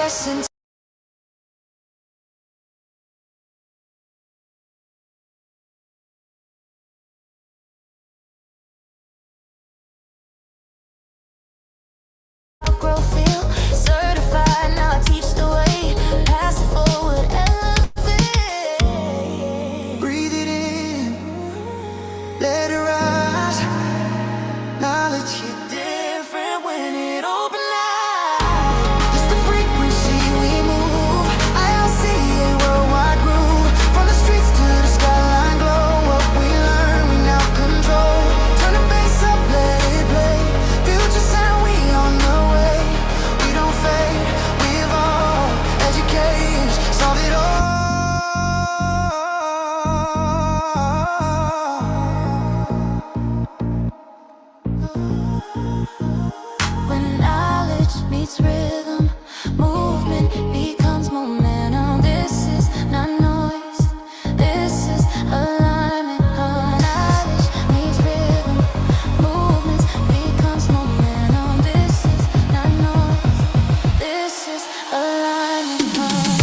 lesson. Grow, feel certified, now I teach the way. Pass it forward, elevate. Breathe it in, let it rise. Knowledge hit different when it opens up. It's the frequency we move. ILCA worldwide groove. From the streets to the skyline glow. What we learn, we now control. Turn the bass up, let it play. Future sound, we on the way. We don't fade, we evolve. Educate, solve it all. When knowledge meets rhythm, movement becomes momentum. This is not noise, this is alignment. Knowledge meets rhythm, movement becomes momentum. This is not noise, this is alignment.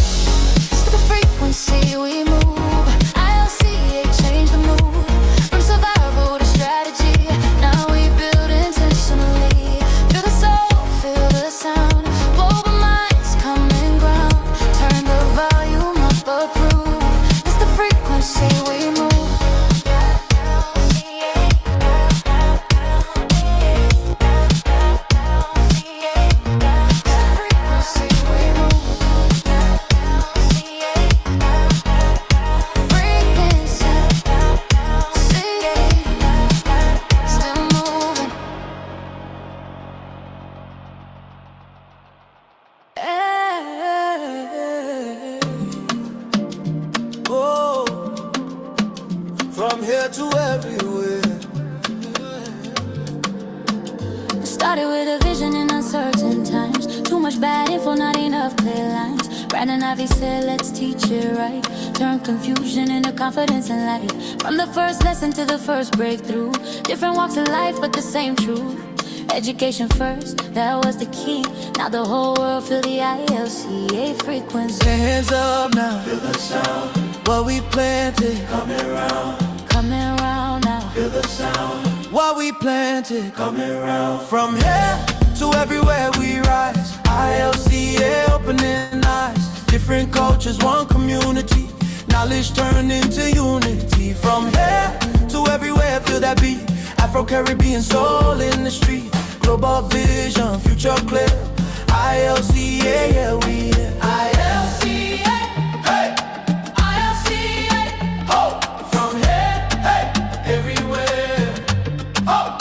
It's the frequency we move. ILCA change the mood. From survival to strategy, now we build intentionally. Feel the soul, feel the sound. Global minds coming ground. Turn the volume up, approve. It's the frequency we move. Frequency we move. Still moving. Oh, from here to everywhere. Started with a vision in uncertain times. Too much bad info, not enough clear lines. Brandon Ivey said, let's teach it right. Turn confusion into confidence and light. From the first lesson to the first breakthrough. Different walks of life, but the same truth. Education first, that was the key. Now the whole world feel the ILCA frequency. Hands up now, Feel the sound, what we planted. coming round. Coming round now. Feel the sound, What we planted. coming round. From here to everywhere we rise. ILCA opening eyes. Different cultures, one community. Knowledge turned into unity. From here to everywhere, feel that beat. Afro-Caribbean soul in the street. Global vision, future clear. ILCA, yeah, we here. ILCA, hey! ILCA, ho! From here, hey! Everywhere, ho!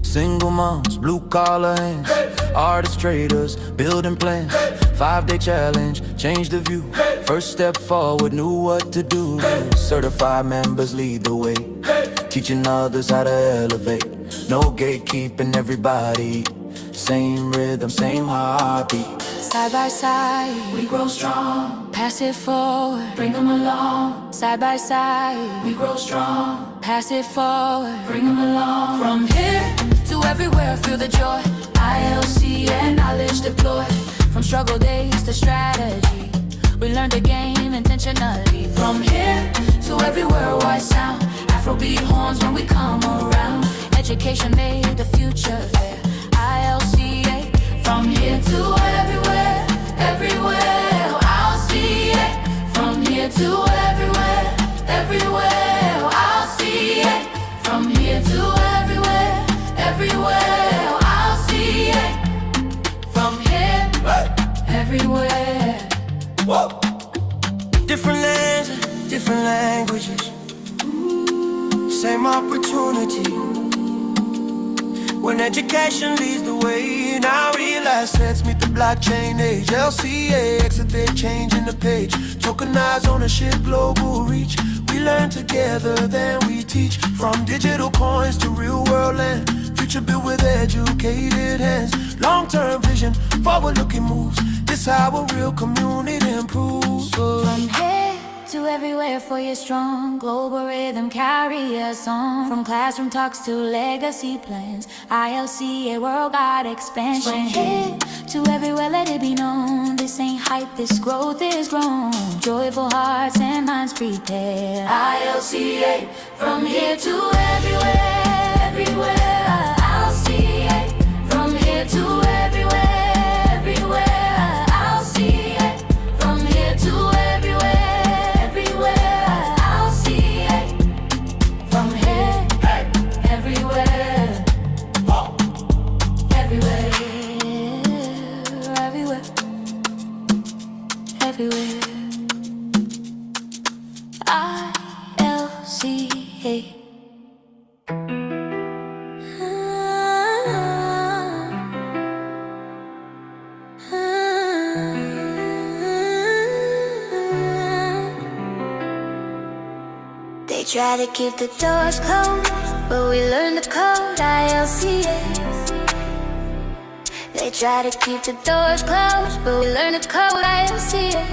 Single moms, blue collar hands, artists, traders, building plans. 5-day challenge, change the view. First step forward, knew what to do. Certified members lead the way, teaching others how to elevate. No gatekeeping, everybody. Same rhythm, same heartbeat. Side by side, We grow strong, pass it forward. bring them along. Side by side, We grow strong, pass it forward. bring them along. From here to everywhere, feel the joy. ILCA knowledge deployed. From struggle days to strategy, we learned the game intentionally. From here to everywhere, white sound. Afrobeat horns when we come around. Education made the future fair. ILCA. From here to everywhere, everywhere. I'll see it. From here to everywhere, everywhere. I'll see it. From here to everywhere, everywhere. I'll see it. From here, everywhere. Whoa. Different lands, different languages. Same opportunity. When education leads the way, now real assets meet the blockchain age. LCA, exit their change in the page. Tokenized ownership, global reach. We learn together, then we teach. From digital coins to real world land. Future built with educated hands. Long-term vision, forward-looking moves. This how a real community improves. From here to everywhere for your strong global rhythm, carry us on. From classroom talks to legacy plans, ILCA worldwide expansion. From here to everywhere, let it be known, this ain't hype, this growth is grown. Joyful hearts and minds prepare. ILCA, from here to everywhere, everywhere. ILCA, from here to everywhere, everywhere. ILCA, from here to everywhere, everywhere. ILCA, from here, everywhere, everywhere, everywhere, everywhere. ILCA. They try to keep the doors closed, but we learn the code, ILCA. They try to keep the doors closed, but we learn the code, ILCA.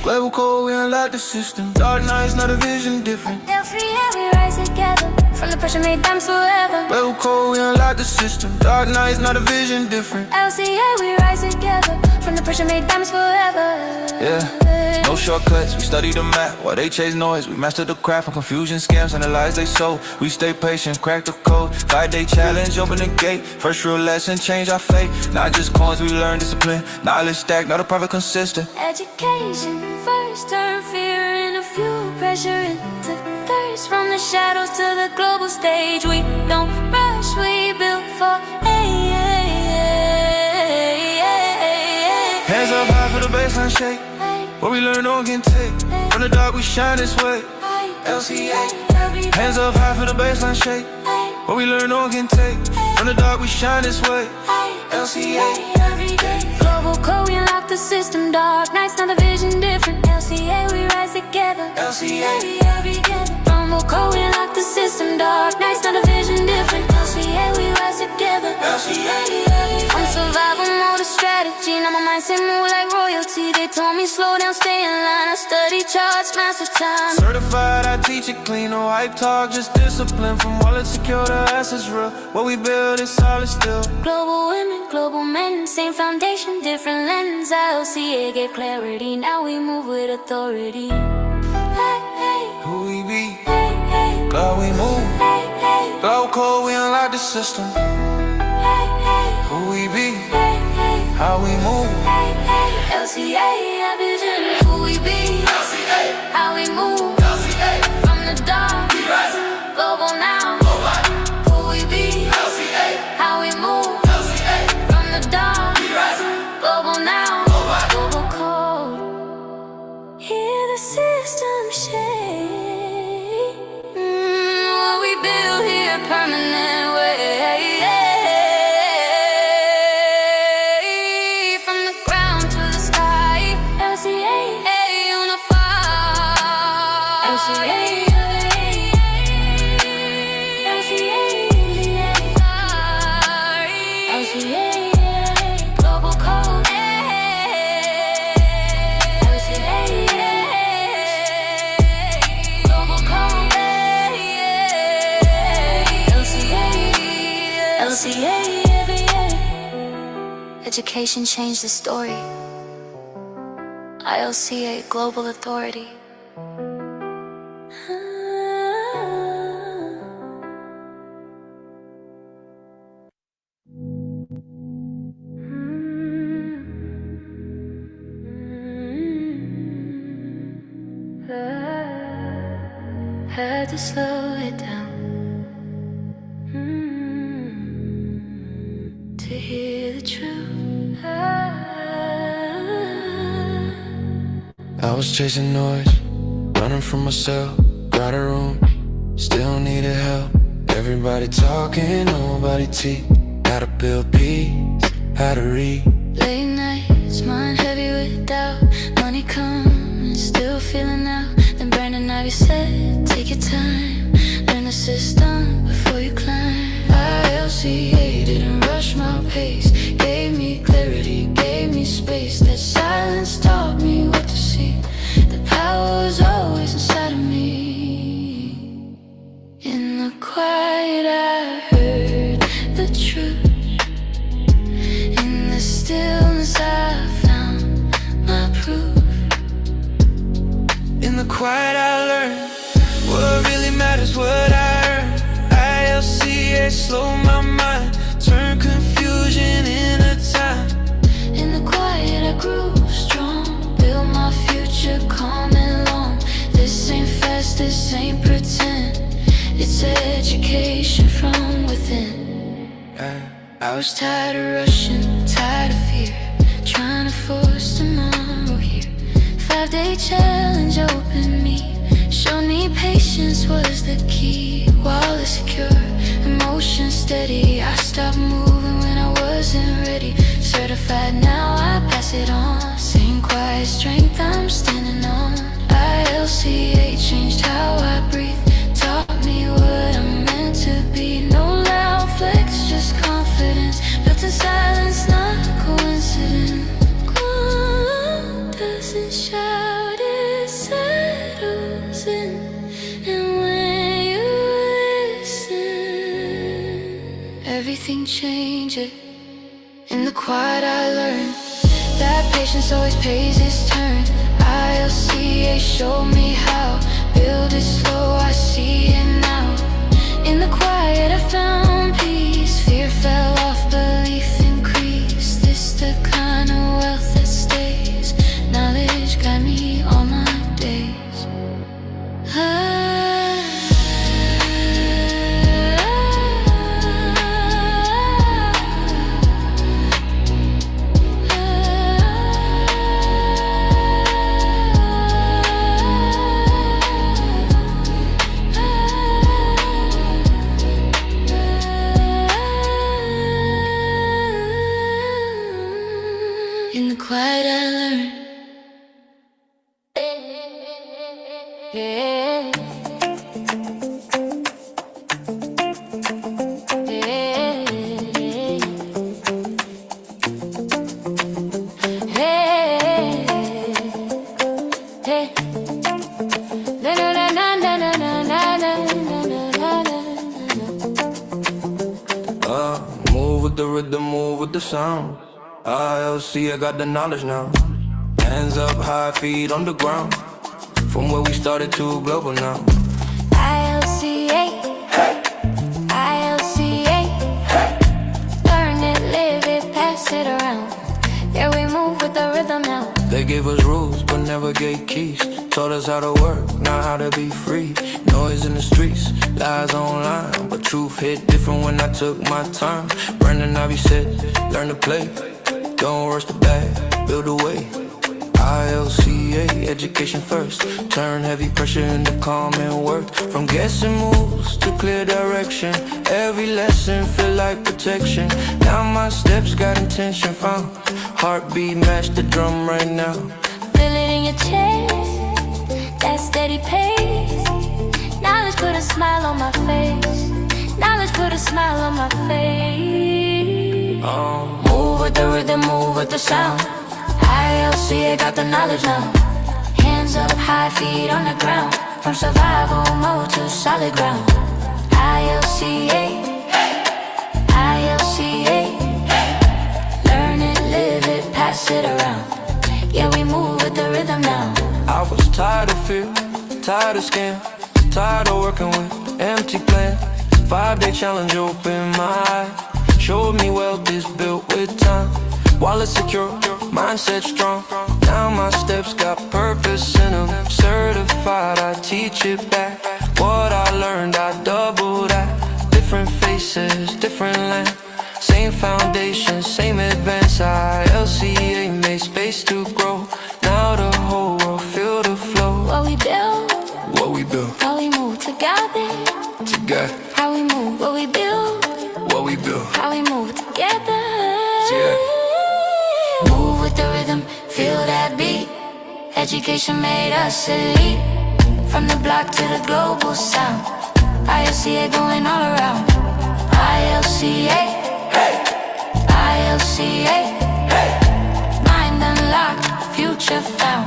Global code, we unlock the system. Dark nights, not a vision different. ILCA, we rise together, from the pressure made dimes forever. Global code, we unlock the system. Dark nights, not a vision different. ILCA, we rise together, from the pressure made dimes forever. Yeah, no shortcuts, we study the map while they chase noise. We master the craft from confusion, scams, and the lies they sow. We stay patient, crack the code, 5-day challenge, open the gate. First real lesson, change our fate. Not just coins, we learn discipline. Knowledge stack, not a private consistent. Education first, turn fear into fuel, pressure into thirst. From the shadows to the global stage, we don't rush, we build for Hands up high for the baseline shake. What we learn, no one can take. From the dark, we shine this way. LCA. Hands up high for the baseline shake. What we learn, no one can take. From the dark, we shine this way. LCA. Global code, we unlock the system. Dark nights, not a vision different. LCA, we rise together. LCA. Global code, we unlock the system. Dark nights, not a vision different. LCA, we rise together. LCA. From survival mode to strategy, now my mindset move like royalty. They told me slow down, stay in line. I study charts, master time. Certified, I teach it clean. No hype talk, just discipline. From wallet secure to assets real. What we build is solid still. Global women, global men, same foundation, different lens. ILCA gave clarity, now we move with authority. Hey, hey, Who we be? hey, hey, God we move. hey, hey, Global code, we unlock the system. hey, hey, Who we be? hey, hey, How we move. hey, hey. LCA, our vision, who we be, how we move, from the dark, global now. Who we be, how we move, from the dark, global now. Global code, hear the system shake. What we build here, permanent way. From the ground to the sky, LCA, unified. LCA, LCA, global code. LCA, global code. LCA, education changed the story. ILCA, global authority. Had to slow it down to hear the truth. I was chasing noise, running from myself, got a room, still needed help. Everybody talking, nobody teach. How to build peace, how to read. Late nights, mind heavy with doubt. Money comes, still feeling out. Then Brandon Ivey said, take your time, learn the system before you climb. ILCA didn't rush my pace, gave me clarity, gave me space. That silence taught me what to see. The power the quiet I heard the truth. In the stillness I found my proof. In the quiet I learned what really matters, what I earned. ILCA slow my mind, turn confusion into time. In the quiet I grew strong, built my future calm and long. This ain't fast, this ain't pretend, it's education from within. I was tired of rushing, tired of fear, trying to force tomorrow here. 5-day challenge opened me, showed me patience was the key. Wallet secure, emotion steady, I stopped moving when I wasn't ready. Certified now, I pass it on. Same quiet strength I'm standing on. ILCA changed how I breathe, taught me what I'm meant to be. No loud flex, just confidence, built in silence, not coincidence. Calm doesn't shout, it settles in. And when you listen, everything changes. In the quiet I learned that patience always pays its turn. ILCA showed me how, build it slow, I see it now. In the quiet I found peace, fear fell off, belief increased. This the kind of wealth that stays, knowledge guide me all my days. In the quiet I learned. Yeah. Move with the rhythm, move with the sound. ILCA got the knowledge now. Hands up high, feet on the ground. From where we started to global now. ILCA, ILCA, learn it, live it, pass it around. Yeah, we move with the rhythm now. They gave us rules, but never gave keys. Taught us how to work, not how to be free. Noise in the streets, lies online, but truth hit different when I took my time. Brandon Ivey said, learn to play. Don't rush the bag, build a way. ILCA, education first. Turn heavy pressure into calm and work. From guessing moves to clear direction. Every lesson feel like protection. Now my steps got intention found. Heartbeat match the drum right now. Feel it in your chest, that steady pace. Knowledge put a smile on my face. Knowledge put a smile on my face. Move with the rhythm, move with the sound. ILCA got the knowledge now. Hands up high, feet on the ground. From survival mode to solid ground. ILCA, ILCA, learn it, live it, pass it around. Yeah, we move with the rhythm now. I was tired of fear, tired of scam, tired of working with empty plans. 5-day challenge opened my eye, showed me wealth is built with time. Wallet secure, mindset strong. Now my steps got purpose in them. Certified, I teach it back. What I learned, I double that. Different faces, different land. Same foundation, same advance. ILCA made space to grow. Now the whole world feel the flow. What we build, What we build, how we move together. together. How we move, what we build, What we build, how we move together. yeah. Move with the rhythm, feel that beat. Education made us elite. From the block to the global sound. ILCA going all around. ILCA, ILCA, mind unlocked, future found.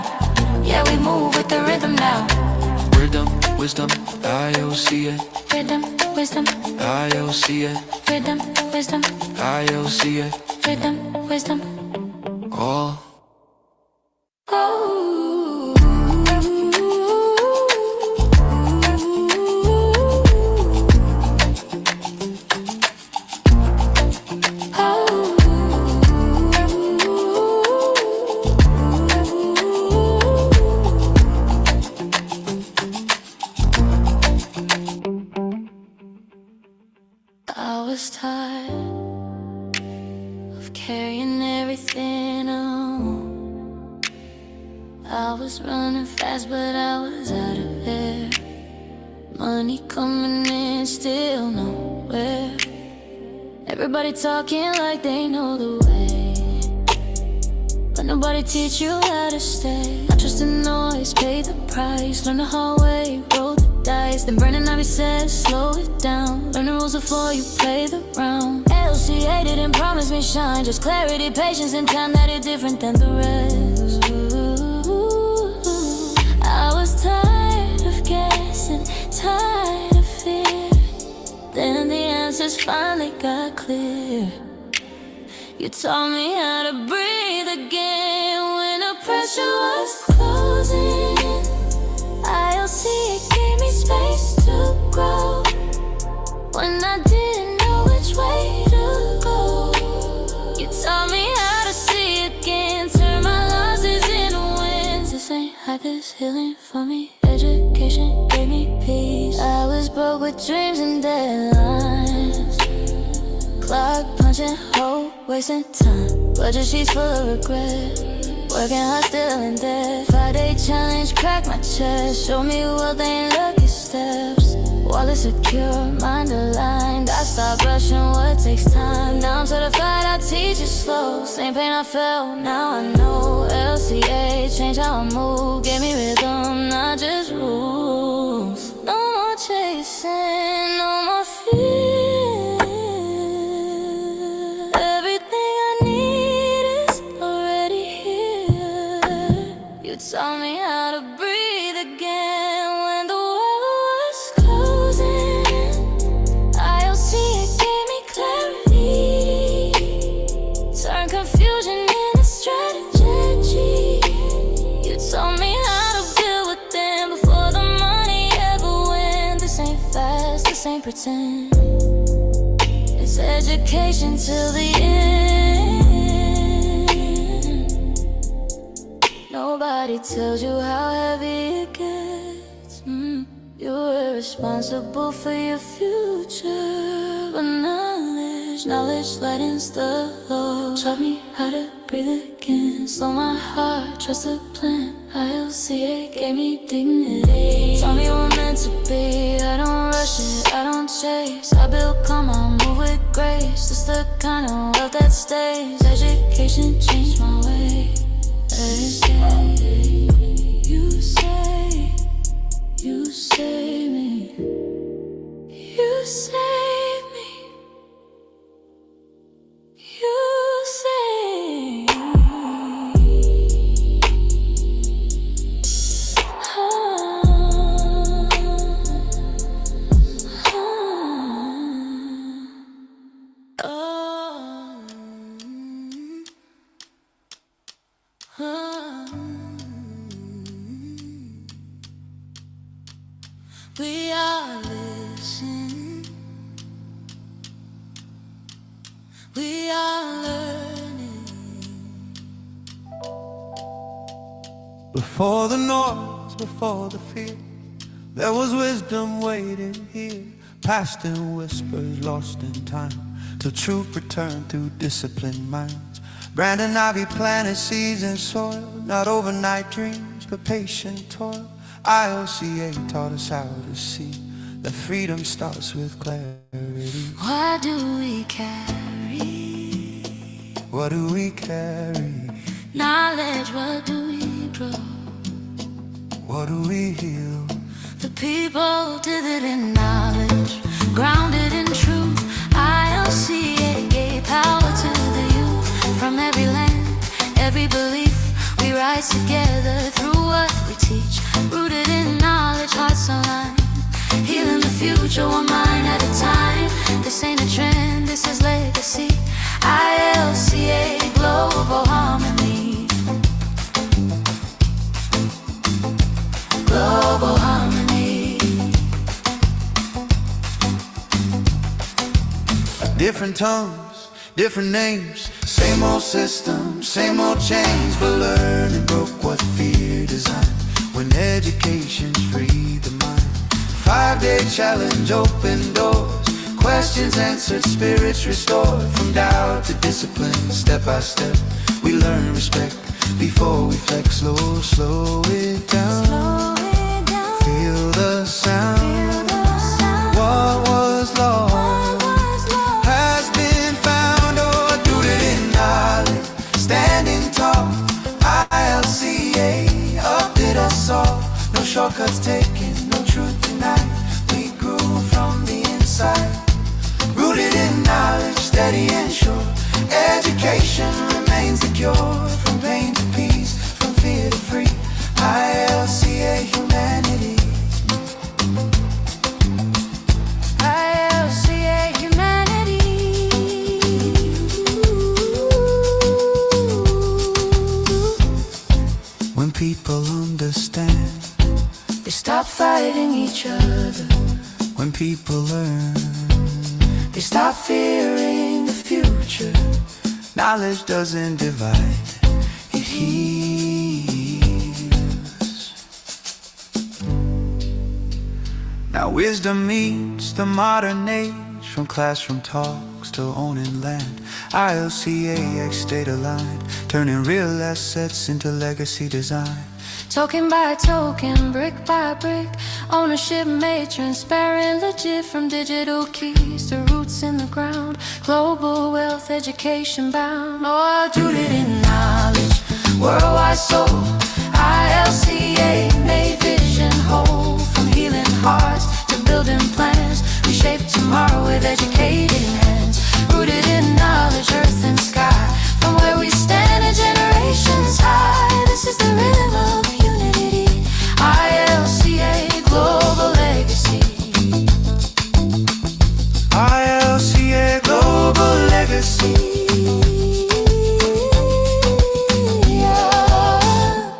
Yeah, we move with the rhythm now. Rhythm, wisdom, ILCA. Rhythm, wisdom, ILCA. rhythm, wisdom, ILCA. rhythm, wisdom. Oh. I was tired of carrying everything on. I was running fast, but I was out of air. Money coming in, still nowhere. Everybody talking like they know the way, but nobody teach you how to stay. Not just the noise, pay the price. Learn the hard way, roll the dice. Then Brandon Ivey says, slow it down. Learn the rules before you play the round. ILCA didn't promise me shine, just clarity, patience, and time that is different than the rest. I was tired of guessing, tired of fear. Then the answers finally got clear. You taught me how to breathe again when the pressure was closing. ILCA gave me space to grow when I didn't know which way to go. You taught me how to see again, turn my losses into wins. This ain't hype, this healing for me. Education gave me peace. I was broke with dreams and deadlines, clock punching, hope, wasting time. Budget sheets full of regret, working hard, still in debt. 5-day challenge, crack my chest. Show me wealth ain't lucky steps. Wallet secure, mind aligned. I stopped rushing what takes time. Now I'm certified, I teach it slow. Same pain I felt, now I know. ILCA changed how I move. Gave me rhythm, not just rules. No more chasing, no more fear. Everything I need is already here. You taught me how to breathe again when the world was closing. ILCA gave me clarity, turn confusion into strategy. You taught me how to build within before the money ever went. This ain't fast, this ain't pretend. It's education till the end. Nobody tells you how heavy it gets. You're responsible for your future, but knowledge lightens the load. Taught me how to breathe again, slow my heart, trust the plan. ILCA gave me dignity. Taught me what meant to be. I don't rush it, I don't chase. I build calm, I move with grace. It's the kind of wealth that stays. Education changed my way. You save me. You save me. You save me. We are listening, we are learning. Before the noise, before the fear, there was wisdom waiting here. Past in whispers, lost in time, till truth returned through disciplined minds. Brandon Ivey planted seeds in soil, not overnight dreams, but patient toil. ILCA taught us how to see that freedom starts with clarity. What do we carry? What do we carry? Knowledge, what do we grow? What do we heal? The people tethered in knowledge, grounded in truth. ILCA gave power to the youth. From every land, every belief, we rise together through what we teach. Rooted in knowledge, hearts aligned. individual, one mind at a time. This ain't a trend, this is legacy. ILCA, global harmony. Global harmony. Different tongues, different names, same old system, same old change, but learning broke what fear designed. When education's freed the mind, 5-day challenge, open doors, questions answered, spirits restored. From doubt to discipline, step by step, we learn respect. Before we flex, slow it down. Feel the sound. What was lost has been found, or rooted in knowledge, standing tall. ILCA update us all. No shortcuts taken, no truth denied. We grew from the inside, rooted in knowledge, steady and sure. Education remains the cure. From pain to peace, from fear to free. ILCA humanity. ILCA humanity. When people understand, They stop fighting each other. when people learn, They stop fearing the future. knowledge doesn't divide, it heals. Now wisdom meets the modern age, from classroom talks to owning land. ILCA state aligned, turning real assets into legacy design. Token by token, brick by brick, ownership made transparent, legit. From digital keys to roots in the ground, global wealth, education bound. All rooted in knowledge, worldwide soul. ILCA made vision whole. From healing hearts to building plans, we shape tomorrow with educated hands. Rooted in knowledge, earth and sky. From where we stand a generations high, this is the rhythm of unity. ILCA, global legacy. ILCA global legacy. Yeah.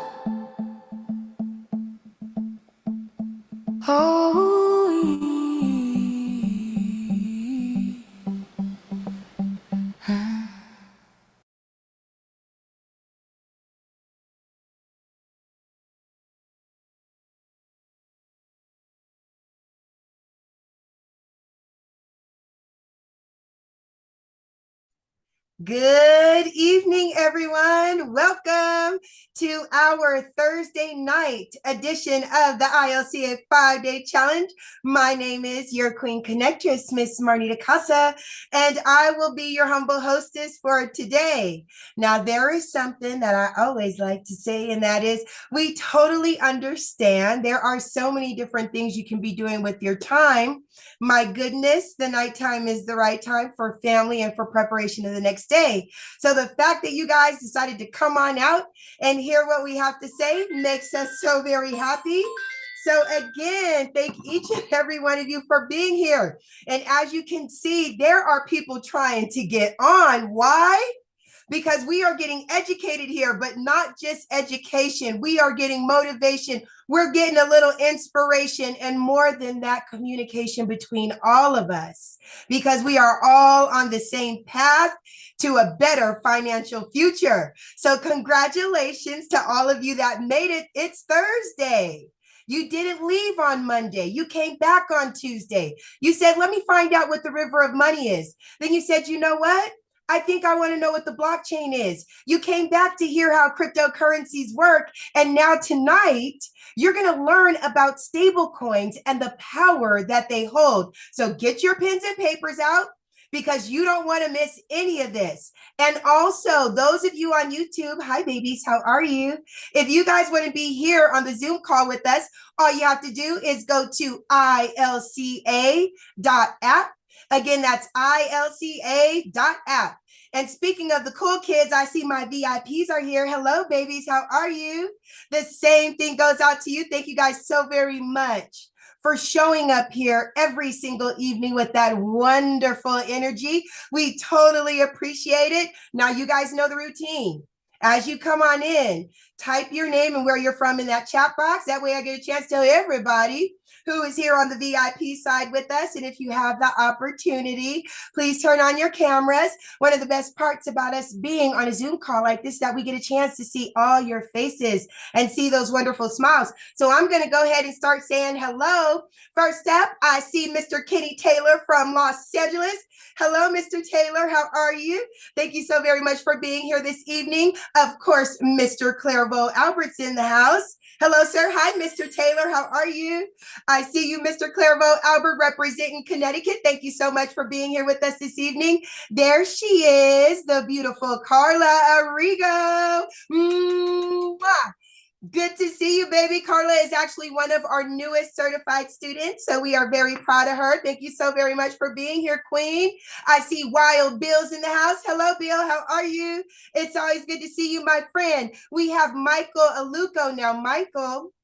Oh. Good evening, everyone. Welcome to our Thursday night edition of the ILCA 5-Day Challenge. My name is your Queen Connectress, Miss Marnita Casa, and I will be your humble hostess for today. Now, there is something that I always like to say, and that is we totally understand there are so many different things you can be doing with your time. My goodness, the nighttime is the right time for family and for preparation of the next day. So the fact that you guys decided to come on out and hear what we have to say makes us so very happy. So again, thank each and every one of you for being here. And as you can see, there are people trying to get on. Why? Because we are getting educated here, but not just education. We are getting motivation. We're getting a little inspiration, and more than that, communication between all of us, because we are all on the same path to a better financial future. So congratulations to all of you that made it. It's Thursday. You didn't leave on Monday. You came back on Tuesday. You said, let me find out what the river of money is. Then you said, you know what? I think I want to know what the blockchain is. You came back to hear how cryptocurrencies work. And now tonight, you're going to learn about stablecoins and the power that they hold. So get your pens and papers out, because you don't want to miss any of this. And also, those of you on YouTube, hi babies, how are you? If you guys want to be here on the Zoom call with us, all you have to do is go to ilca.app. Again, that's ilca.app. And speaking of the cool kids, I see my VIPs are here. Hello, babies. How are you? The same thing goes out to you. Thank you guys so very much for showing up here every single evening with that wonderful energy. We totally appreciate it. Now, you guys know the routine. As you come on in, type your name and where you're from in that chat box. That way I get a chance to tell everybody who is here on the VIP side with us. And if you have the opportunity, please turn on your cameras. One of the best parts about us being on a Zoom call like this is that we get a chance to see all your faces and see those wonderful smiles. So I'm going to go ahead and start saying hello. First up, I see Mr. Kenny Taylor from Los Angeles. Hello, Mr. Taylor. How are you? Thank you so very much for being here this evening. Of course, Mr. Clairvaux Albert's in the house. Hello, sir. Hi, Mr. Taylor. How are you? I see you, Mr. Clairvaux Albert, representing Connecticut. Thank you so much for being here with us this evening. There she is, the beautiful Carla Arrigo. Mwah. Good to see you, baby. Carla is actually one of our newest certified students, so we are very proud of her. Thank you so very much for being here, Queen. I see Wild Bill's in the house. Hello, Bill. How are you? It's always good to see you, my friend. We have Michael Aluko now. Michael,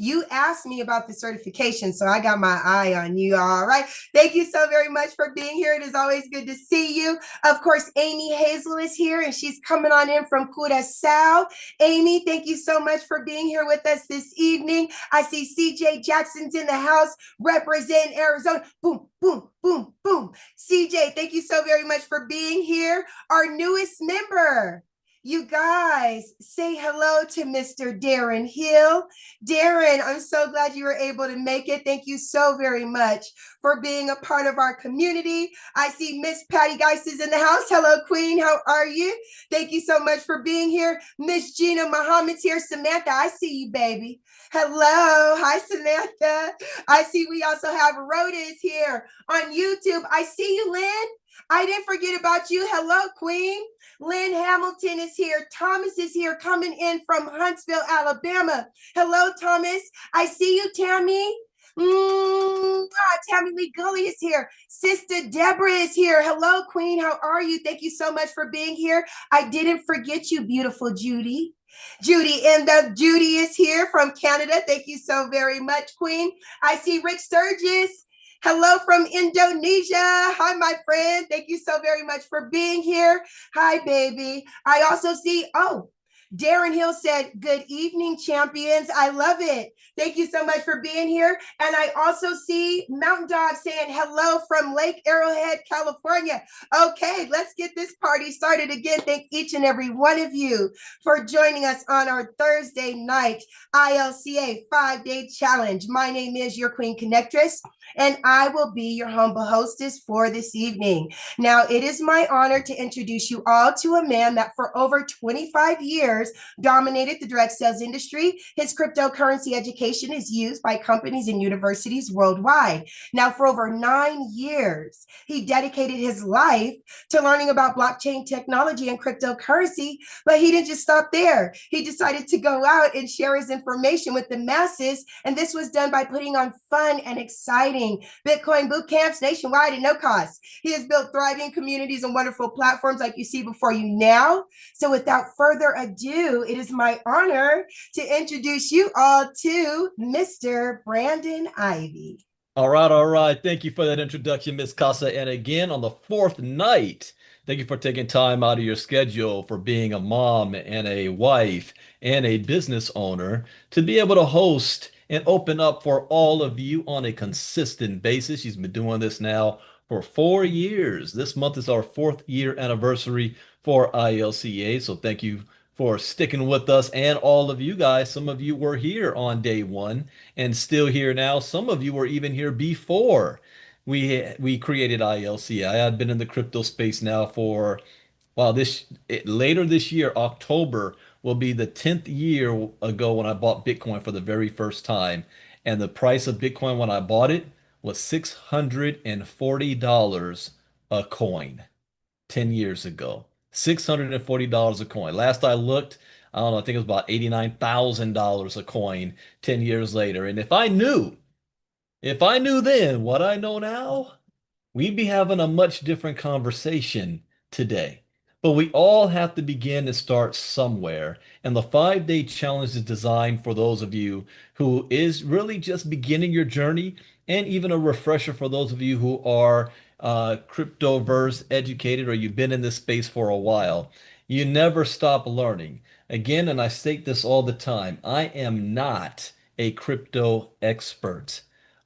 you asked me about the certification, so I got my eye on you. All right. Thank you so very much for being here. It is always good to see you. Of course, Amy Hazel is here, and she's coming on in from Curaçao. Amy, thank you so much for being here with us this evening. I see CJ Jackson's in the house, representing Arizona. Boom, boom, boom, boom. CJ, thank you so very much for being here. Our newest member. You guys, say hello to Mr. Darren Hill. Darren, I'm so glad you were able to make it. Thank you so very much for being a part of our community. I see Miss Patty Geist is in the house. Hello, Queen. How are you? Thank you so much for being here. Miss Gina Muhammad's here. Samantha, I see you, baby. Hello. Hi, Samantha. I see we also have Rhoda is here on YouTube. I see you, Lynn. I didn't forget about you. Hello, Queen. Lynn Hamilton is here. Thomas is here coming in from Huntsville, Alabama. Hello, Thomas. I see you, Tammy. Tammy Lee Gully is here. Sister Deborah is here. Hello, Queen. How are you? Thank you so much for being here. I didn't forget you, beautiful Judy. Judy is here from Canada. Thank you so very much, Queen. I see Rick Sturgis. Hello from Indonesia. Hi, my friend. Thank you so very much for being here. Hi, baby. I also see, Darren Hill said, good evening, champions. I love it. Thank you so much for being here. And I also see Mountain Dog saying hello from Lake Arrowhead, California. Okay, let's get this party started again. Thank each and every one of you for joining us on our Thursday night ILCA 5-day challenge. My name is your Queen Connectress, and I will be your humble hostess for this evening. Now, it is my honor to introduce you all to a man that for over 25 years dominated the direct sales industry. His cryptocurrency education is used by companies and universities worldwide. Now, for over 9 years, he dedicated his life to learning about blockchain technology and cryptocurrency, but he didn't just stop there. He decided to go out and share his information with the masses, and this was done by putting on fun and exciting Bitcoin boot camps nationwide at no cost. He has built thriving communities and wonderful platforms like you see before you now. So without further ado, it is my honor to introduce you all to Mr. Brandon Ivey. All right, all right. Thank you for that introduction, Miss Casa. And again, on the fourth night, thank you for taking time out of your schedule for being a mom and a wife and a business owner to be able to host and open up for all of you on a consistent basis. She's been doing this now for 4 years. This month is our 4th year anniversary for ILCA. So thank you for sticking with us, and all of you guys. Some of you were here on day one and still here now. Some of you were even here before we created ILCA. I had been in the crypto space now for, wow, later this year, October, will be the 10th year ago when I bought Bitcoin for the very first time. And the price of Bitcoin when I bought it was $640 a coin 10 years ago. $640 a coin. Last I looked, I don't know, I think it was about $89,000 a coin 10 years later. And if I knew then what I know now, we'd be having a much different conversation today. But we all have to begin to start somewhere. And the 5 day challenge is designed for those of you who is really just beginning your journey, and even a refresher for those of you who are cryptoverse educated or you've been in this space for a while. You never stop learning. Again, and I state this all the time, I am not a crypto expert.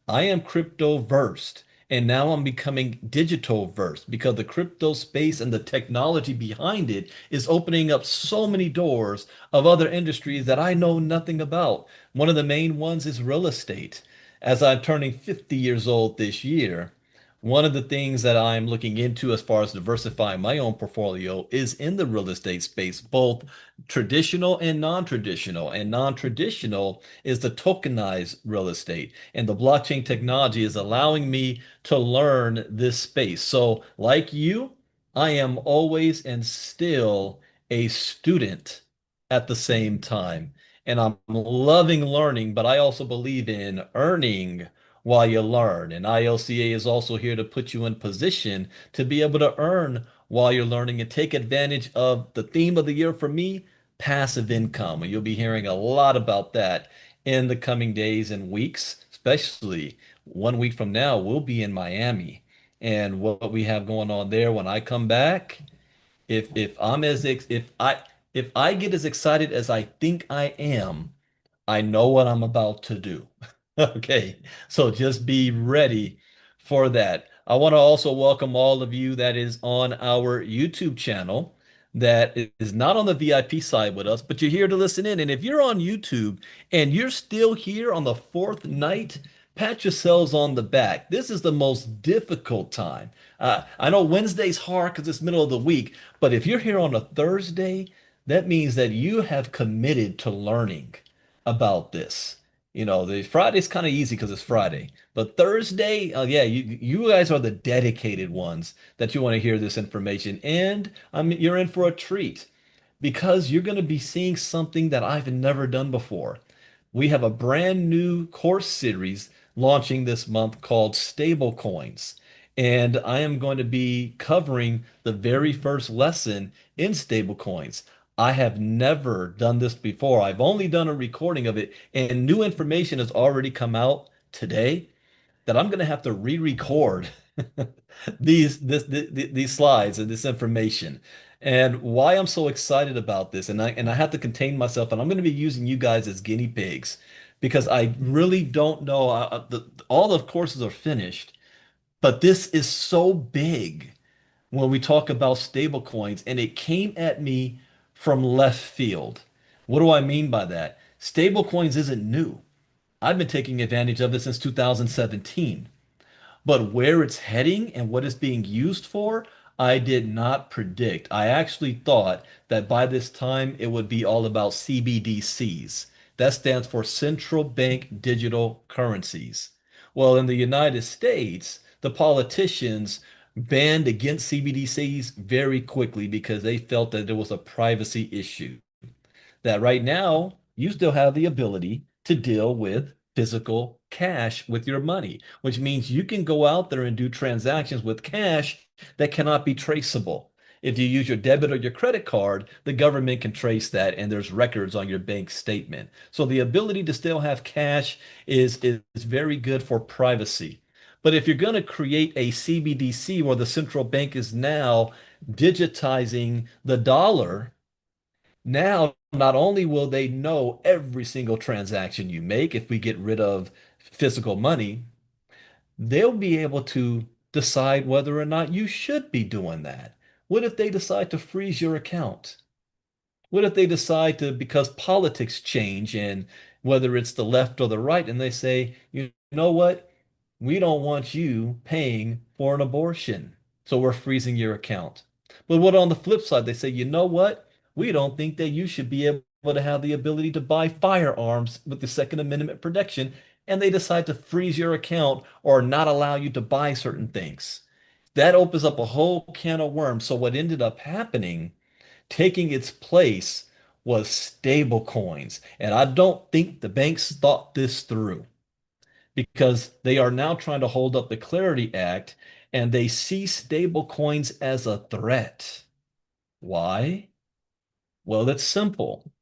I am crypto versed. And now I'm becoming digital versed because the crypto space and the technology behind it is opening up so many doors of other industries that I know nothing about. One of the main ones is real estate. As I'm turning 50 years old this year, one of the things that I'm looking into as far as diversifying my own portfolio is in the real estate space, both traditional and non-traditional. And non-traditional is the tokenized real estate. And the blockchain technology is allowing me to learn this space. So, like you, I am always and still a student at the same time. And I'm loving learning, but I also believe in earning while you learn. And ILCA is also here to put you in position to be able to earn while you're learning and take advantage of the theme of the year for me, passive income. And you'll be hearing a lot about that in the coming days and weeks, especially 1 week from now, we'll be in Miami. And what we have going on there when I come back, if I'm as ex if I get as excited as I think I am, I know what I'm about to do. Okay, so just be ready for that. I want to also welcome all of you that is on our YouTube channel that is not on the VIP side with us, but you're here to listen in. And if you're on YouTube and you're still here on the fourth night, pat yourselves on the back. This is the most difficult time. I know Wednesday's hard because it's middle of the week, but if you're here on a Thursday, that means that you have committed to learning about this. You know, the Friday's kind of easy because it's Friday, but Thursday, yeah, you guys are the dedicated ones that you want to hear this information, and you're in for a treat because you're going to be seeing something that I've never done before. We have a brand new course series launching this month called Stablecoins. And I am going to be covering the very first lesson in stablecoins. I have never done this before. I've only done a recording of it, and new information has already come out today that I'm going to have to re-record these slides and this information. And why I'm so excited about this, and I have to contain myself, and I'm going to be using you guys as guinea pigs because I really don't know. All the courses are finished, but this is so big when we talk about stablecoins, and it came at me from left field. What do I mean by that? Stablecoins isn't new. I've been taking advantage of it since 2017. But where it's heading and what it's being used for, I did not predict. I actually thought that by this time it would be all about CBDCs. That stands for central bank digital currencies. Well, in the United States, the politicians banned against CBDCs very quickly because they felt that there was a privacy issue, that right now you still have the ability to deal with physical cash with your money, which means you can go out there and do transactions with cash that cannot be traceable. If you use your debit or your credit card, the government can trace that and there's records on your bank statement. So the ability to still have cash is very good for privacy. But if you're going to create a CBDC where the central bank is now digitizing the dollar, now, not only will they know every single transaction you make if we get rid of physical money, they'll be able to decide whether or not you should be doing that. What if they decide to freeze your account? What if they decide to, because politics change and whether it's the left or the right, and they say, you know what? We don't want you paying for an abortion, so we're freezing your account. But what on the flip side, they say, you know what? We don't think that you should be able to have the ability to buy firearms with the Second Amendment protection, and they decide to freeze your account or not allow you to buy certain things. That opens up a whole can of worms. So what ended up happening, taking its place, was stable coins. And I don't think the banks thought this through because they are now trying to hold up the Clarity Act and they see stable coins as a threat. Why? Well, it's simple.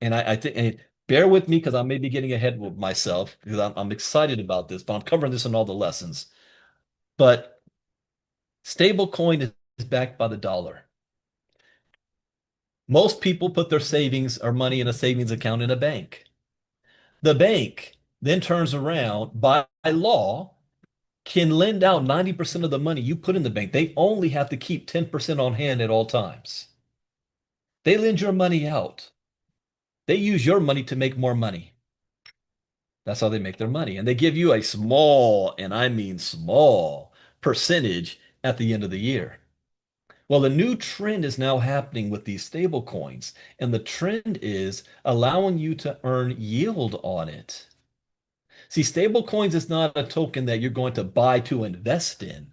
And I think, and bear with me because I may be getting ahead of myself because I'm excited about this, but I'm covering this in all the lessons. But stablecoin is backed by the dollar. Most people put their savings or money in a savings account in a bank. The bank then turns around by law can lend out 90% of the money you put in the bank. They only have to keep 10% on hand at all times. They lend your money out. They use your money to make more money. That's how they make their money. And they give you a small, and I mean small, percentage at the end of the year. Well, the new trend is now happening with these stable coins, and the trend is allowing you to earn yield on it. See, stable coins is not a token that you're going to buy to invest in.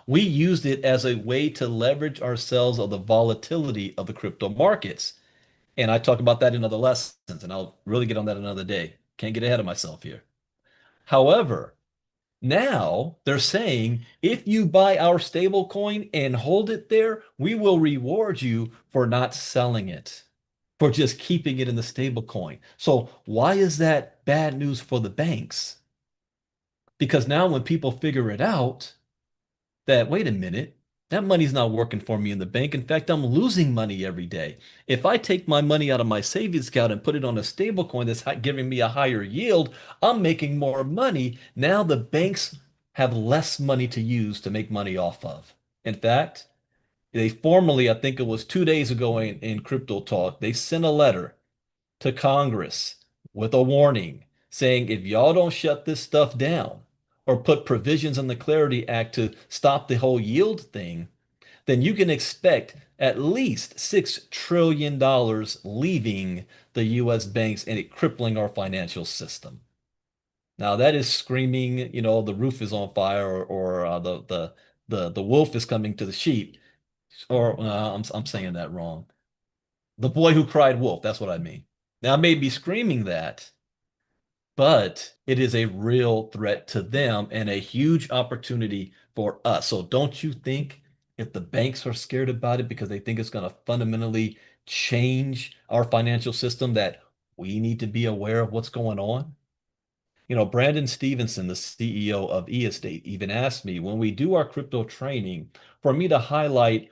We used it as a way to leverage ourselves of the volatility of the crypto markets. And I talk about that in other lessons, and I'll really get on that another day. Can't get ahead of myself here. However, now they're saying if you buy our stable coin and hold it there, we will reward you for not selling it, for just keeping it in the stable coin. So why is that bad news for the banks? Because now when people figure it out, that wait a minute, that money's not working for me in the bank. In fact, I'm losing money every day. If I take my money out of my savings account and put it on a stable coin that's giving me a higher yield, I'm making more money. Now the banks have less money to use to make money off of. In fact, they formally, I think it was 2 days ago in Crypto Talk, they sent a letter to Congress with a warning saying if y'all don't shut this stuff down or put provisions in the Clarity Act to stop the whole yield thing, then you can expect at least $6 trillion leaving the US banks and it crippling our financial system. Now that is screaming, the roof is on fire or the wolf is coming to the sheep. Or I'm saying that wrong. The boy who cried wolf, that's what I mean. Now I may be screaming that, but it is a real threat to them and a huge opportunity for us. So don't you think if the banks are scared about it because they think it's going to fundamentally change our financial system that we need to be aware of what's going on? Brandon Stevenson, the CEO of eEstate, even asked me when we do our crypto training for me to highlight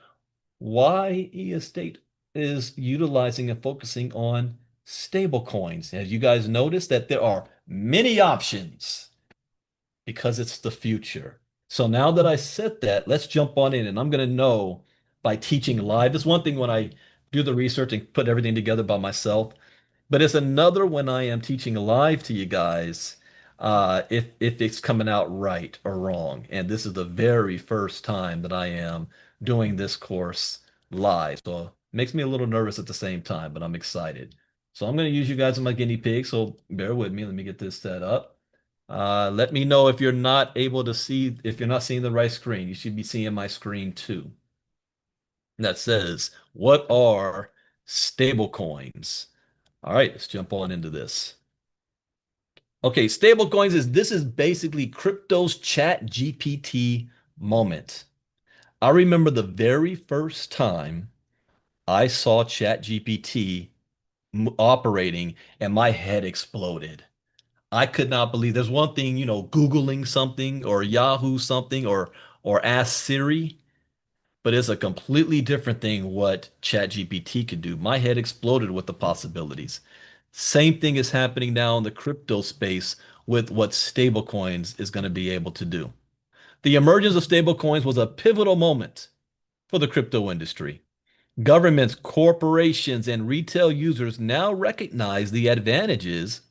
why eEstate is utilizing and focusing on stable coins. Have you guys noticed that there are many options because it's the future? So now that I said that, let's jump on in and I'm going to know by teaching live. It's one thing when I do the research and put everything together by myself, but it's another when I am teaching live to you guys, if it's coming out right or wrong. And this is the very first time that I am doing this course live. So it makes me a little nervous at the same time, but I'm excited. So I'm going to use you guys as my guinea pig. So bear with me. Let me get this set up. Let me know if you're not able to see, if you're not seeing the right screen. You should be seeing my screen too. That says, what are stable coins? All right, let's jump on into this. Okay, stablecoins this is basically crypto's chat GPT moment. I remember the very first time I saw chat GPT operating and my head exploded. I could not believe there's one thing, Googling something or Yahoo something or Ask Siri. But it's a completely different thing what ChatGPT could do. My head exploded with the possibilities. Same thing is happening now in the crypto space with what stablecoins is going to be able to do. The emergence of stablecoins was a pivotal moment for the crypto industry. Governments, corporations, and retail users now recognize the advantages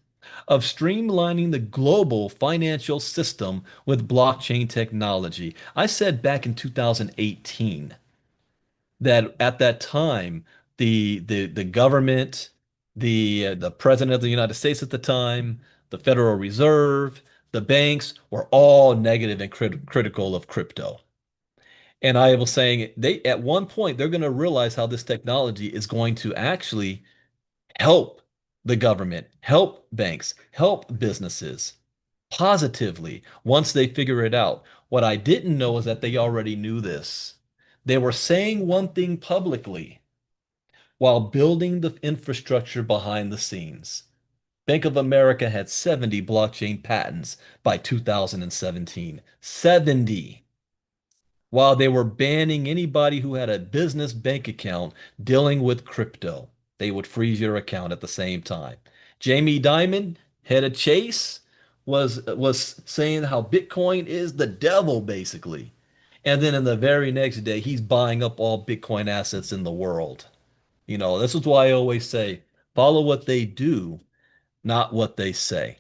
of streamlining the global financial system with blockchain technology. I said back in 2018 that at that time the government, the president of the United States at the time, the Federal Reserve, the banks were all negative and critical of crypto. And I was saying they at one point they're going to realize how this technology is going to actually help the government, help banks, help businesses positively once they figure it out. What I didn't know is that they already knew this. They were saying one thing publicly, while building the infrastructure behind the scenes. Bank of America had 70 blockchain patents by 2017. 70. While they were banning anybody who had a business bank account dealing with crypto. They would freeze your account at the same time. Jamie Dimon, head of Chase, was saying how Bitcoin is the devil, basically. And then in the very next day, he's buying up all Bitcoin assets in the world. This is why I always say, follow what they do, not what they say.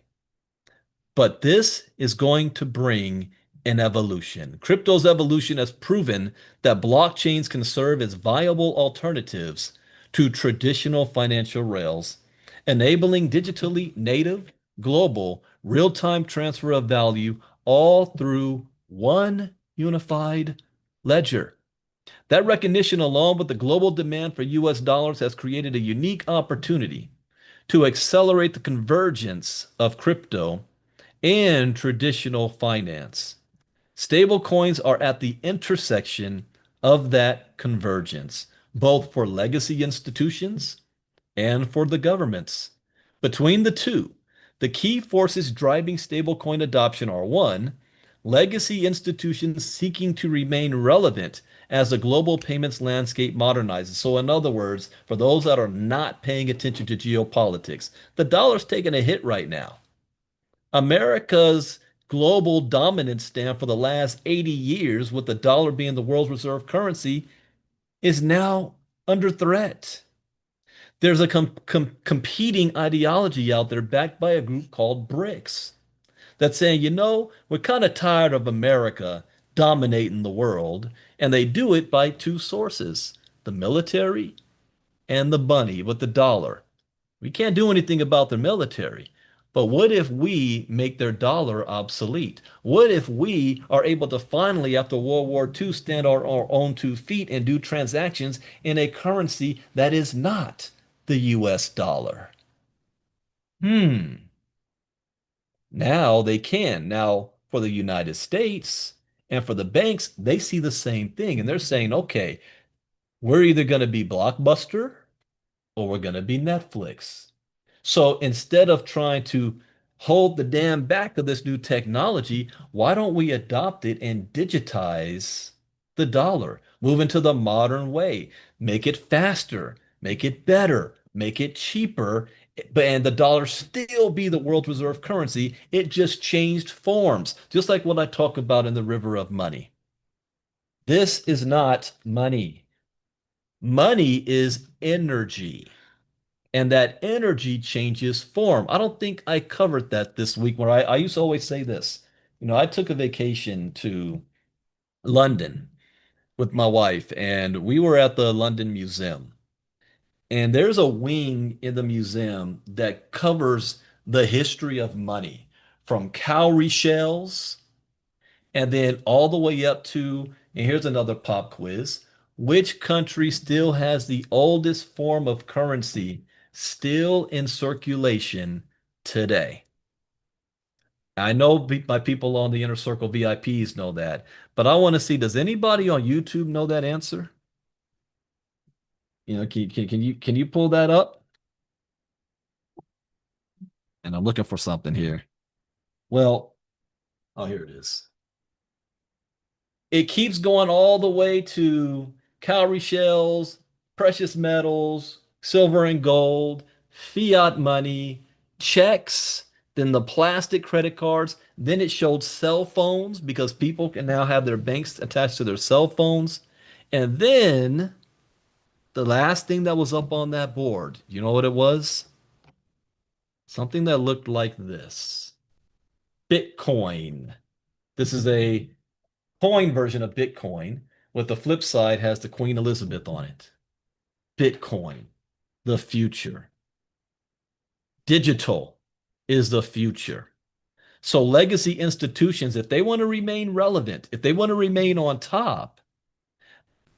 But this is going to bring an evolution. Crypto's evolution has proven that blockchains can serve as viable alternatives to traditional financial rails, enabling digitally native, global, real-time transfer of value all through one unified ledger. That recognition, along with the global demand for US dollars, has created a unique opportunity to accelerate the convergence of crypto and traditional finance. Stablecoins are at the intersection of that convergence, both for legacy institutions and for the governments. Between the two, the key forces driving stablecoin adoption are one, legacy institutions seeking to remain relevant as the global payments landscape modernizes. So, in other words, for those that are not paying attention to geopolitics, the dollar's taking a hit right now. America's global dominance stand for the last 80 years, with the dollar being the world's reserve currency, is now under threat. There's a competing ideology out there backed by a group called BRICS that's saying, we're kind of tired of America dominating the world, and they do it by two sources, the military and the money with the dollar. We can't do anything about their military. But what if we make their dollar obsolete? What if we are able to finally, after World War II, stand on our own 2 feet and do transactions in a currency that is not the US dollar? Now they can. Now, for the United States and for the banks, they see the same thing. And they're saying, okay, we're either going to be Blockbuster or we're going to be Netflix. So instead of trying to hold the dam back of this new technology, why don't we adopt it and digitize the dollar? Move into the modern way, make it faster, make it better, make it cheaper, and the dollar still be the world reserve currency. It just changed forms, just like what I talk about in the river of money. This is not money. Money is energy. And that energy changes form. I don't think I covered that this week where I used to always say this. I took a vacation to London with my wife, and we were at the London Museum. And there's a wing in the museum that covers the history of money from cowrie shells and then all the way up to, and here's another pop quiz, which country still has the oldest form of currency still in circulation today? I know my people on the Inner Circle VIPs know that, but I want to see, does anybody on YouTube know that answer? Can you pull that up? And I'm looking for something here. Well, oh, here it is. It keeps going all the way to cowrie shells, precious metals, silver and gold, fiat money, checks, then the plastic credit cards. Then it showed cell phones because people can now have their banks attached to their cell phones. And then the last thing that was up on that board, you know what it was? Something that looked like this. Bitcoin. This is a coin version of Bitcoin, with the flip side has the Queen Elizabeth on it. Bitcoin, the future. Digital is the future. So legacy institutions, if they want to remain relevant, if they want to remain on top,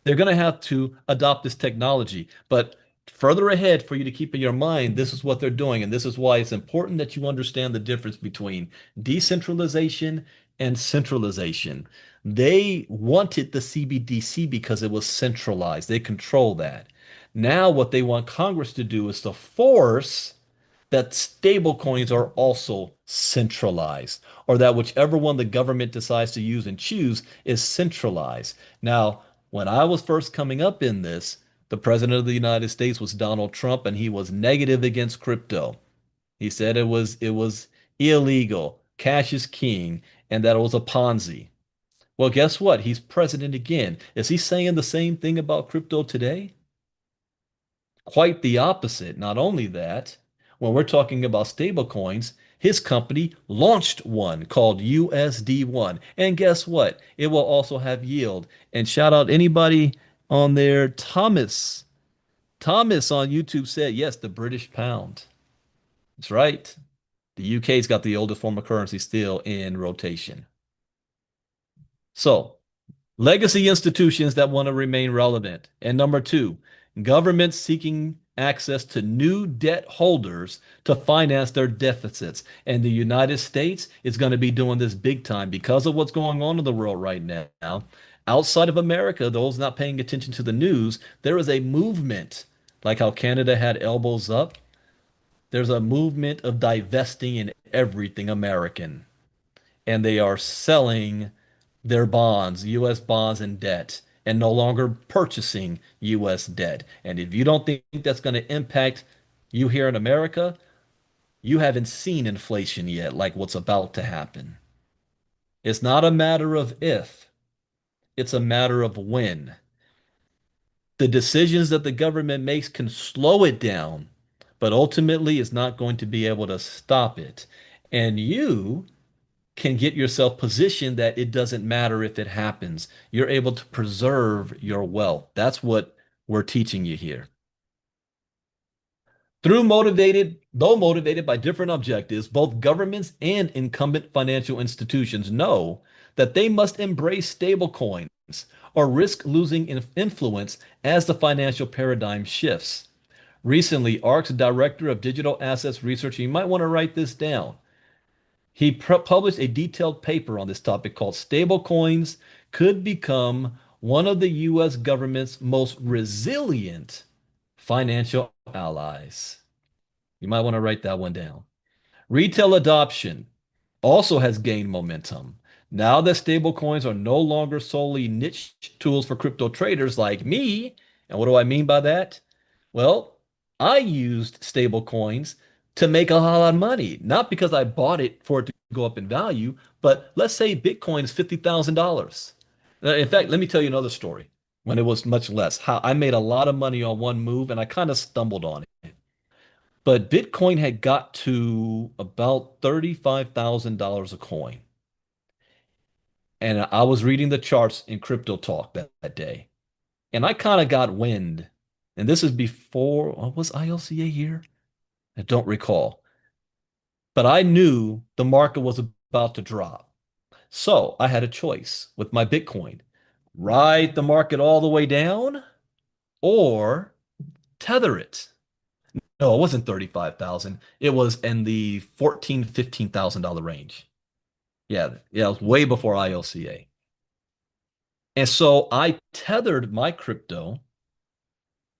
they're going to have to adopt this technology. But further ahead, for you to keep in your mind, this is what they're doing. And this is why it's important that you understand the difference between decentralization and centralization. They wanted the CBDC because it was centralized. They control that. Now, what they want Congress to do is to force that stable coins are also centralized, or that whichever one the government decides to use and choose is centralized. Now, when I was first coming up in this, the president of the United States was Donald Trump, and he was negative against crypto. He said it was illegal, cash is king, and that it was a Ponzi. Well, guess what? He's president again. Is he saying the same thing about crypto today? Quite the opposite. Not only that, when we're talking about stablecoins, his company launched one called USD1. And guess what? It will also have yield. And shout out anybody on there. Thomas. Thomas on YouTube said, yes, the British pound. That's right. The UK's got the oldest form of currency still in rotation. So, legacy institutions that want to remain relevant. And number two, governments seeking access to new debt holders to finance their deficits. And the United States is going to be doing this big time because of what's going on in the world right now. Outside of America, those not paying attention to the news, there is a movement, like how Canada had elbows up. There's a movement of divesting in everything American, and they are selling their bonds, U.S. bonds and debt, and no longer purchasing U.S. debt. And if you don't think that's going to impact you here in America, you haven't seen inflation yet, like what's about to happen. It's not a matter of if, it's a matter of when. The decisions that the government makes can slow it down, but ultimately it's not going to be able to stop it. And you can get yourself positioned that it doesn't matter if it happens. You're able to preserve your wealth. That's what we're teaching you here. Though motivated by different objectives, both governments and incumbent financial institutions know that they must embrace stablecoins or risk losing influence as the financial paradigm shifts. Recently, ARC's director of digital assets research, you might want to write this down. He published a detailed paper on this topic called Stablecoins Could Become One of the U.S. Government's Most Resilient Financial Allies. You might want to write that one down. Retail adoption also has gained momentum. Now that stablecoins are no longer solely niche tools for crypto traders like me, and what do I mean by that? Well, I used stablecoins to make a lot of money, not because I bought it for it to go up in value, but let's say Bitcoin is $50,000. In fact, let me tell you another story when it was much less. How I made a lot of money on one move and I kind of stumbled on it. But Bitcoin had got to about $35,000 a coin. And I was reading the charts in Crypto Talk that day. And I kind of got wind. And this is before, was ILCA here? I don't recall. But I knew the market was about to drop. So I had a choice with my Bitcoin. Ride the market all the way down or tether it. No, it wasn't 35,000. It was in the 14, $15,000 range. Yeah, it was way before ILCA. And so I tethered my crypto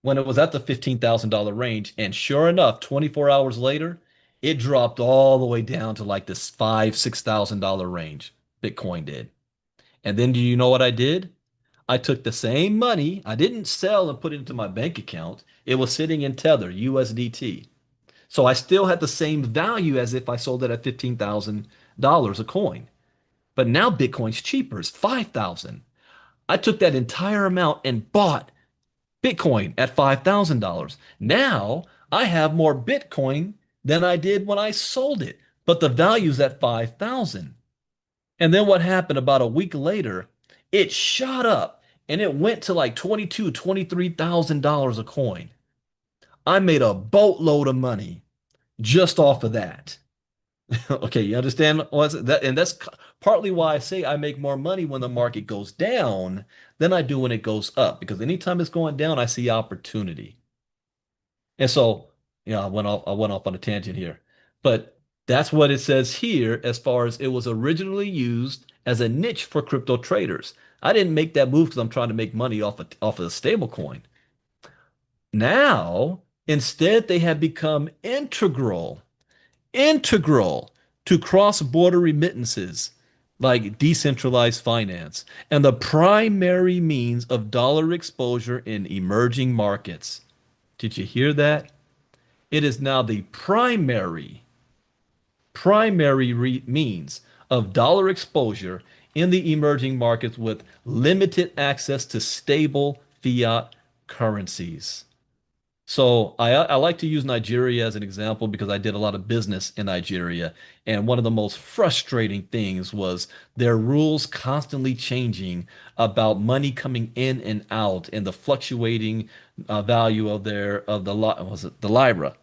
when it was at the $15,000 range. And sure enough, 24 hours later, it dropped all the way down to like this $5,000, $6,000 range. Bitcoin did. And then do you know what I did? I took the same money. I didn't sell and put it into my bank account. It was sitting in Tether, USDT. So I still had the same value as if I sold it at $15,000 a coin. But now Bitcoin's cheaper. It's 5,000. I took that entire amount and bought Bitcoin at $5,000. Now I have more Bitcoin than I did when I sold it, but the value's at 5,000. And then what happened about a week later, it shot up and it went to like $22,000, $23,000 a coin. I made a boatload of money just off of that. Okay, you understand what's that? And that's partly why I say I make more money when the market goes down than I do when it goes up, because anytime it's going down, I see opportunity. And so, I went off on a tangent here. But that's what it says here as far as it was originally used as a niche for crypto traders. I didn't make that move because I'm trying to make money off of the stable coin. Now, instead, they have become integral to cross-border remittances like decentralized finance and the primary means of dollar exposure in emerging markets. Did you hear that? It is now the primary means of dollar exposure in the emerging markets with limited access to stable fiat currencies. So I like to use Nigeria as an example because I did a lot of business in Nigeria. And one of the most frustrating things was their rules constantly changing about money coming in and out and the fluctuating value of was it the Lyra? I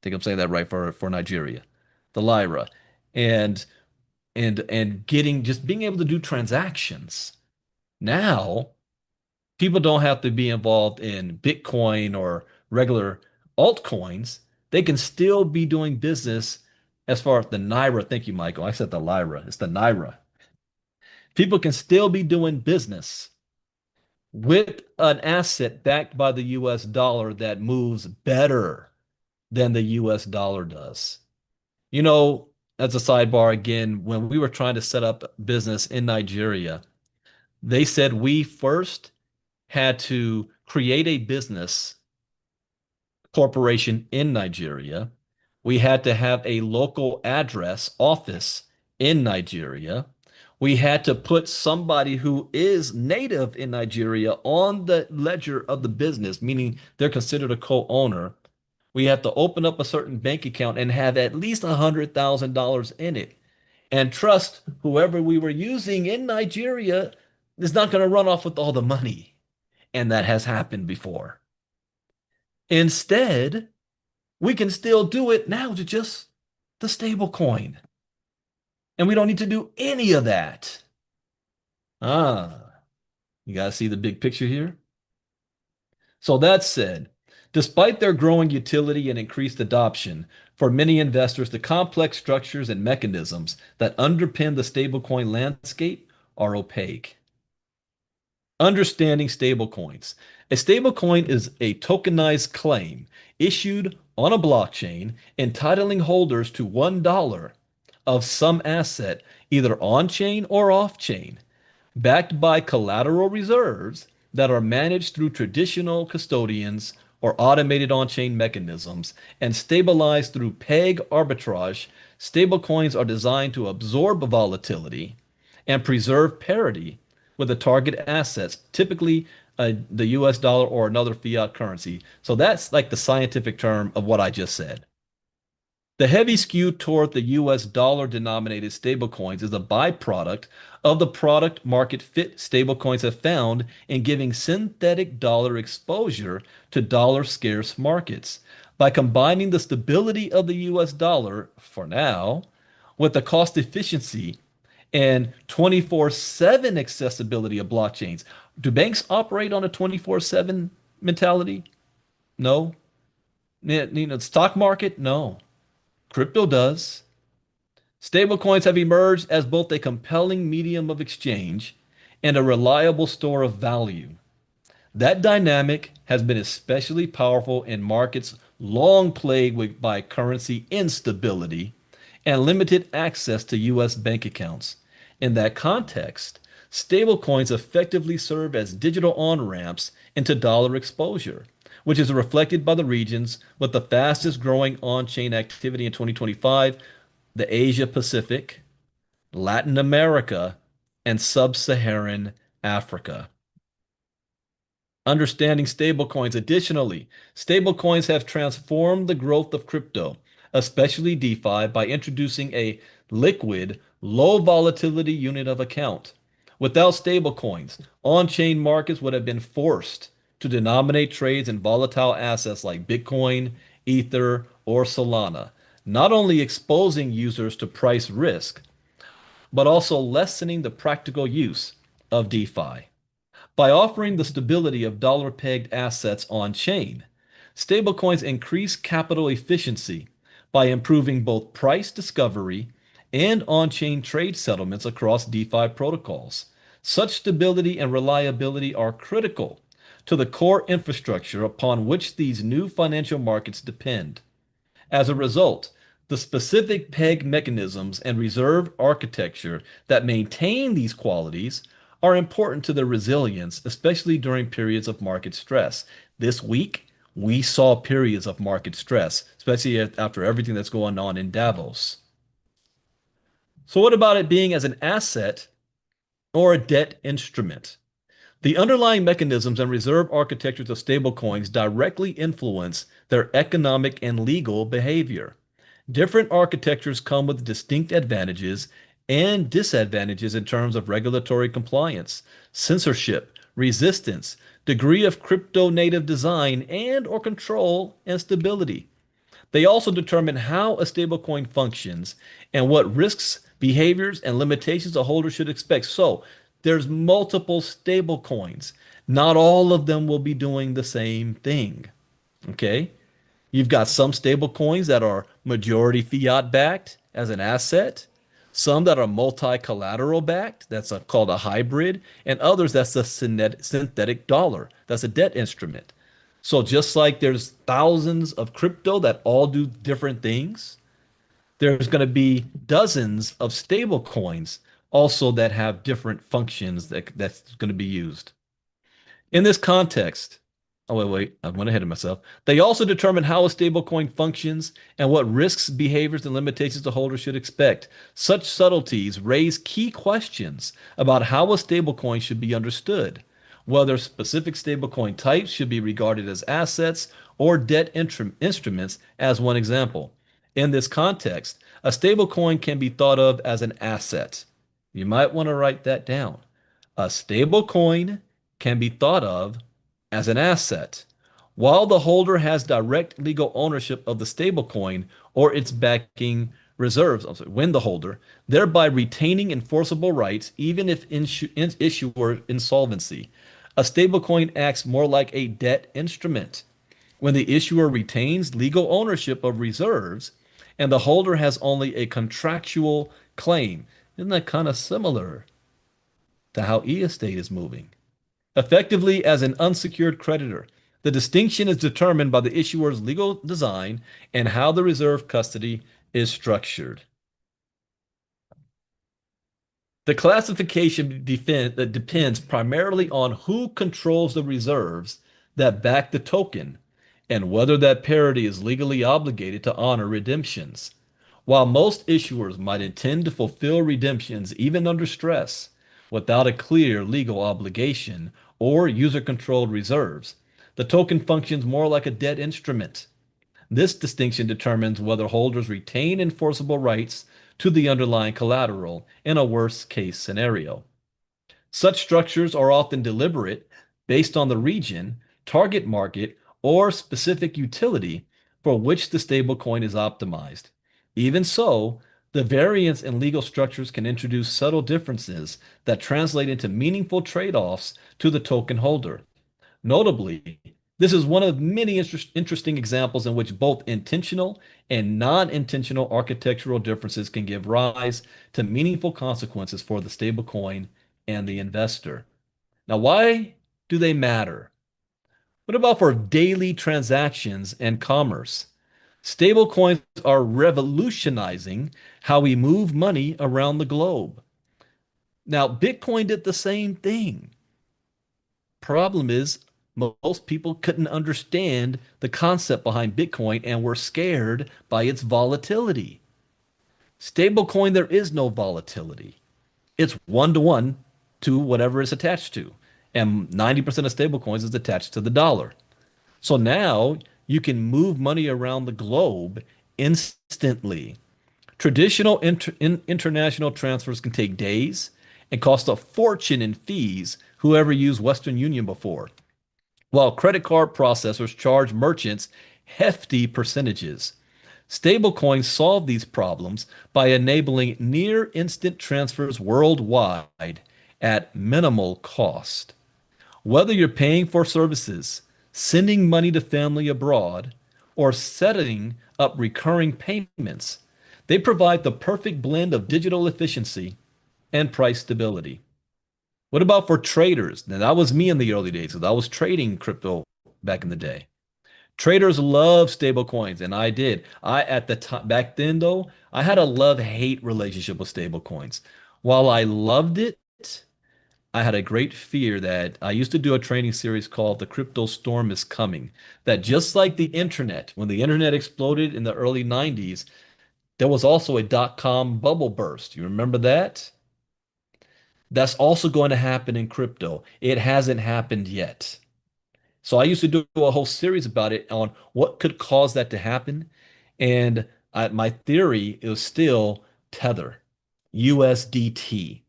think I'm saying that right for Nigeria. The Lyra. And and getting just being able to do transactions. Now people don't have to be involved in Bitcoin or regular altcoins. They can still be doing business as far as the Naira. Thank you, Michael. I said the Lyra. It's the Naira. People can still be doing business with an asset backed by the US dollar that moves better than the US dollar does. You know, as a sidebar again, when we were trying to set up business in Nigeria, they said we first had to create a business corporation in Nigeria. We had to have a local address office in Nigeria. We had to put somebody who is native in Nigeria on the ledger of the business, meaning they're considered a co-owner. We have to open up a certain bank account and have at least $100,000 in it and trust whoever we were using in Nigeria is not going to run off with all the money. And that has happened before. Instead, we can still do it now to just the stable coin. And we don't need to do any of that. Ah, you got to see the big picture here. So that said, despite their growing utility and increased adoption, for many investors, the complex structures and mechanisms that underpin the stablecoin landscape are opaque. Understanding stablecoins. A stablecoin is a tokenized claim issued on a blockchain entitling holders to $1 of some asset, either on-chain or off-chain, backed by collateral reserves that are managed through traditional custodians or automated on-chain mechanisms and stabilized through peg arbitrage. Stablecoins are designed to absorb volatility and preserve parity with the target assets, typically the US dollar or another fiat currency. So that's like the scientific term of what I just said. The heavy skew toward the US dollar denominated stablecoins is a byproduct of the product market fit stablecoins have found in giving synthetic dollar exposure to dollar scarce markets. By combining the stability of the US dollar, for now, with the cost efficiency and 24/7 accessibility of blockchains. Do banks operate on a 24/7 mentality? No. Stock market? No. Crypto does. Stablecoins have emerged as both a compelling medium of exchange and a reliable store of value. That dynamic has been especially powerful in markets long plagued by currency instability and limited access to U.S. bank accounts. In that context, stablecoins effectively serve as digital on-ramps into dollar exposure, which is reflected by the regions with the fastest growing on-chain activity in 2025, the Asia Pacific, Latin America, and Sub-Saharan Africa. Understanding stablecoins. Additionally, stablecoins have transformed the growth of crypto, especially DeFi, by introducing a liquid, low volatility unit of account. Without stablecoins, on-chain markets would have been forced to denominate trades in volatile assets like Bitcoin, Ether, or Solana, not only exposing users to price risk, but also lessening the practical use of DeFi. By offering the stability of dollar-pegged assets on-chain, stablecoins increase capital efficiency by improving both price discovery and on-chain trade settlements across DeFi protocols. Such stability and reliability are critical to the core infrastructure upon which these new financial markets depend. As a result, the specific peg mechanisms and reserve architecture that maintain these qualities are important to their resilience, especially during periods of market stress. This week, we saw periods of market stress, especially after everything that's going on in Davos. So, what about it being as an asset or a debt instrument? The underlying mechanisms and reserve architectures of stablecoins directly influence their economic and legal behavior. Different architectures come with distinct advantages and disadvantages in terms of regulatory compliance, censorship, resistance, degree of crypto native design, and or control and stability. They also determine how a stablecoin functions and what risks, behaviors, and limitations a holder should expect. So there's multiple stablecoins. Not all of them will be doing the same thing. Okay? You've got some stable coins that are majority fiat backed as an asset, some that are multi-collateral backed, that's called a hybrid, and others that's a synthetic dollar, that's a debt instrument. So just like there's thousands of crypto that all do different things, there's going to be dozens of stable coins also that have different functions that's going to be used. In this context, oh, wait, I went ahead of myself. They also determine how a stablecoin functions and what risks, behaviors, and limitations the holder should expect. Such subtleties raise key questions about how a stablecoin should be understood, whether specific stablecoin types should be regarded as assets or debt instruments, as one example. In this context, a stablecoin can be thought of as an asset. You might want to write that down. A stablecoin can be thought of as an asset, while the holder has direct legal ownership of the stablecoin or its backing reserves, when the holder, thereby retaining enforceable rights even if issuer insolvency. A stablecoin acts more like a debt instrument when the issuer retains legal ownership of reserves and the holder has only a contractual claim. Isn't that kind of similar to how e-estate is moving? Effectively, as an unsecured creditor, the distinction is determined by the issuer's legal design and how the reserve custody is structured. The classification depends primarily on who controls the reserves that back the token and whether that party is legally obligated to honor redemptions. While most issuers might intend to fulfill redemptions even under stress, without a clear legal obligation or user-controlled reserves, the token functions more like a debt instrument. This distinction determines whether holders retain enforceable rights to the underlying collateral in a worst-case scenario. Such structures are often deliberate based on the region, target market, or specific utility for which the stablecoin is optimized. Even so, the variance in legal structures can introduce subtle differences that translate into meaningful trade-offs to the token holder. Notably, this is one of many interesting examples in which both intentional and non-intentional architectural differences can give rise to meaningful consequences for the stablecoin and the investor. Now, why do they matter? What about for daily transactions and commerce? Stablecoins are revolutionizing how we move money around the globe. Now, Bitcoin did the same thing. Problem is, most people couldn't understand the concept behind Bitcoin and were scared by its volatility. Stablecoin, there is no volatility. It's one-to-one to whatever it's attached to. And 90% of stablecoins is attached to the dollar. So now you can move money around the globe instantly. Traditional international transfers can take days and cost a fortune in fees, whoever used Western Union before, while credit card processors charge merchants hefty percentages. Stablecoins solve these problems by enabling near instant transfers worldwide at minimal cost. Whether you're paying for services, sending money to family abroad, or setting up recurring payments, they provide the perfect blend of digital efficiency and price stability. What about for traders? Now, that was me in the early days because I was trading crypto back in the day. Traders love stable coins, and I did. I at the time back then though, I had a love-hate relationship with stable coins. While I loved it, I had a great fear that I used to do a training series called The Crypto Storm is Coming. That just like the internet, when the internet exploded in the early 90s, there was also a dot-com bubble burst. You remember that? That's also going to happen in crypto. It hasn't happened yet. So I used to do a whole series about it on what could cause that to happen. And my theory is still Tether, USDT.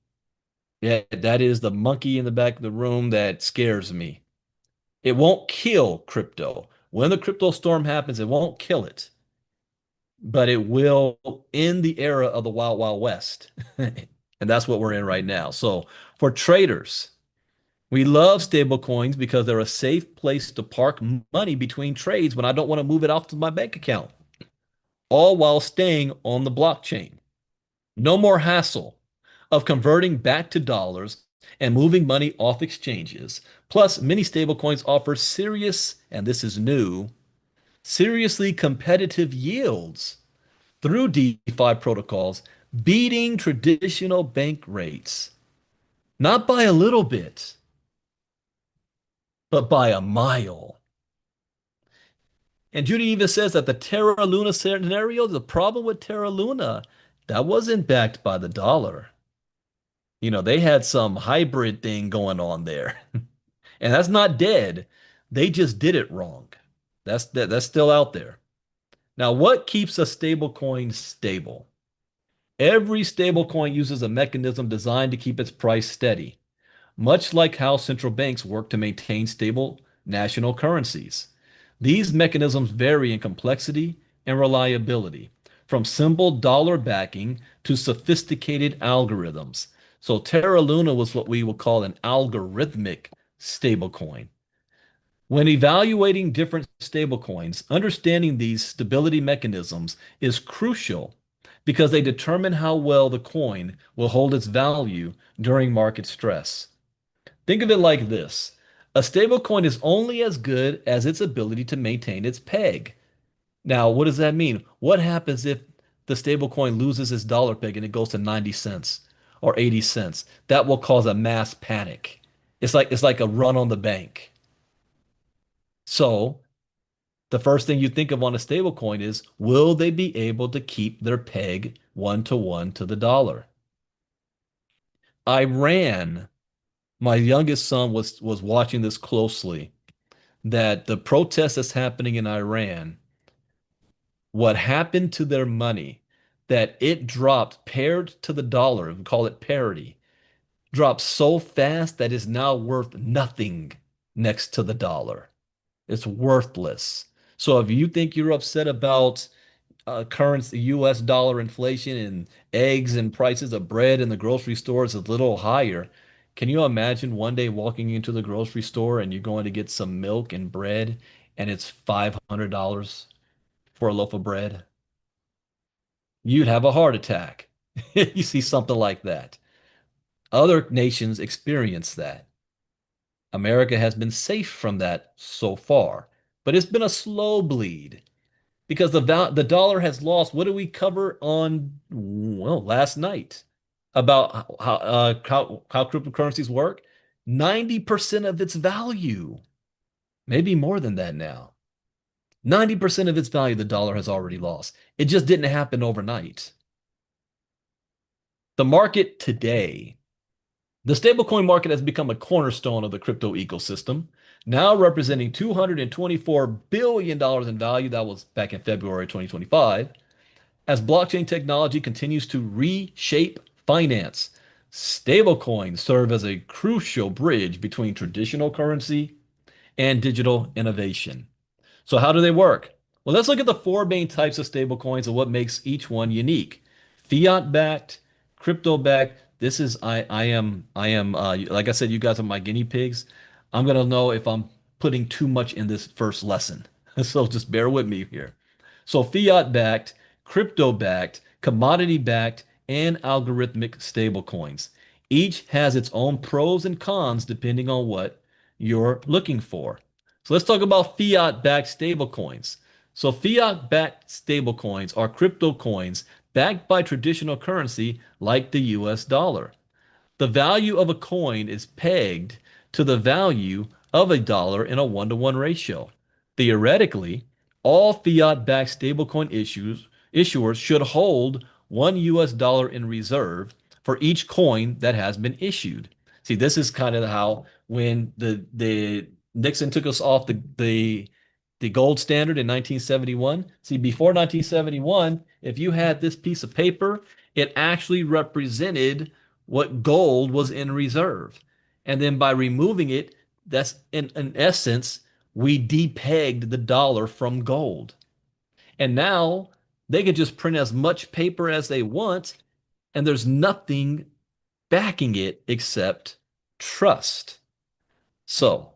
Yeah, that is the monkey in the back of the room that scares me. It won't kill crypto. When the crypto storm happens, it won't kill it, but it will end the era of the Wild Wild West. And that's what we're in right now. So for traders, we love stable coins because they're a safe place to park money between trades when I don't want to move it off to my bank account, all while staying on the blockchain. No more hassle of converting back to dollars and moving money off exchanges. Plus, many stablecoins offer serious, and this is new, seriously competitive yields through DeFi protocols, beating traditional bank rates. Not by a little bit, but by a mile. And Judy even says that the Terra Luna scenario, the problem with Terra Luna, that wasn't backed by the dollar. You know, they had some hybrid thing going on there. And that's not dead. They just did it wrong. That's still out there. Now, what keeps a stable coin stable? Every stable coin uses a mechanism designed to keep its price steady, much like how central banks work to maintain stable national currencies. These mechanisms vary in complexity and reliability, from simple dollar backing to sophisticated algorithms. So Terra Luna was what we would call an algorithmic stablecoin. When evaluating different stablecoins, understanding these stability mechanisms is crucial because they determine how well the coin will hold its value during market stress. Think of it like this. A stablecoin is only as good as its ability to maintain its peg. Now, what does that mean? What happens if the stablecoin loses its dollar peg and it goes to 90 cents or 80 cents? That will cause a mass panic. It's like a run on the bank. So, the first thing you think of on a stablecoin is, will they be able to keep their peg one to the dollar? Iran, my youngest son was watching this closely, that the protest that's happening in Iran, what happened to their money, that it dropped paired to the dollar, we call it parity, dropped so fast that it's now worth nothing next to the dollar. It's worthless. So if you think you're upset about currency, US dollar inflation and eggs and prices of bread in the grocery stores is a little higher, can you imagine one day walking into the grocery store and you're going to get some milk and bread and it's $500 for a loaf of bread? You'd have a heart attack. You see something like that. Other nations experience that. America has been safe from that so far, but it's been a slow bleed because the dollar has lost. What did we cover on, well, last night about how cryptocurrencies work? 90% of its value, maybe more than that now. 90% of its value the dollar has already lost. It just didn't happen overnight. The market today, the stablecoin market has become a cornerstone of the crypto ecosystem, now representing $224 billion in value. That was back in February 2025. As blockchain technology continues to reshape finance, stablecoins serve as a crucial bridge between traditional currency and digital innovation. So how do they work? Well, let's look at the four main types of stablecoins and what makes each one unique. Fiat backed, crypto backed. This is I am like I said, you guys are my guinea pigs. I'm gonna know if I'm putting too much in this first lesson. So just bear with me here. So fiat backed, crypto backed, commodity backed, and algorithmic stablecoins. Each has its own pros and cons depending on what you're looking for. So let's talk about fiat-backed stablecoins. So fiat-backed stablecoins are crypto coins backed by traditional currency like the US dollar. The value of a coin is pegged to the value of a dollar in a 1-to-1 ratio. Theoretically, all fiat-backed stablecoin issuers should hold $1 in reserve for each coin that has been issued. See, this is kind of how when the Nixon took us off the gold standard in 1971. See, before 1971, if you had this piece of paper, it actually represented what gold was in reserve. And then by removing it, that's in essence, we depegged the dollar from gold. And now they can just print as much paper as they want, and there's nothing backing it except trust. So,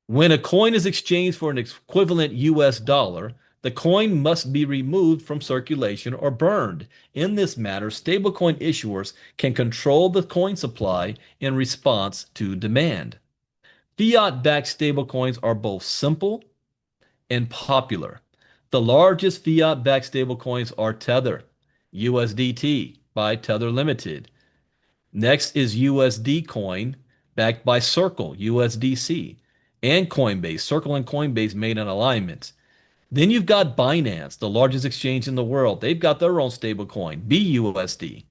when a coin is exchanged for an equivalent US dollar, the coin must be removed from circulation or burned. In this matter, stablecoin issuers can control the coin supply in response to demand. Fiat-backed stablecoins are both simple and popular. The largest fiat-backed stablecoins are Tether, USDT by Tether Limited. Next is USD Coin, backed by Circle, USDC, and Coinbase. Circle and Coinbase made an alignment. Then you've got Binance, the largest exchange in the world. They've got their own stablecoin, BUSD.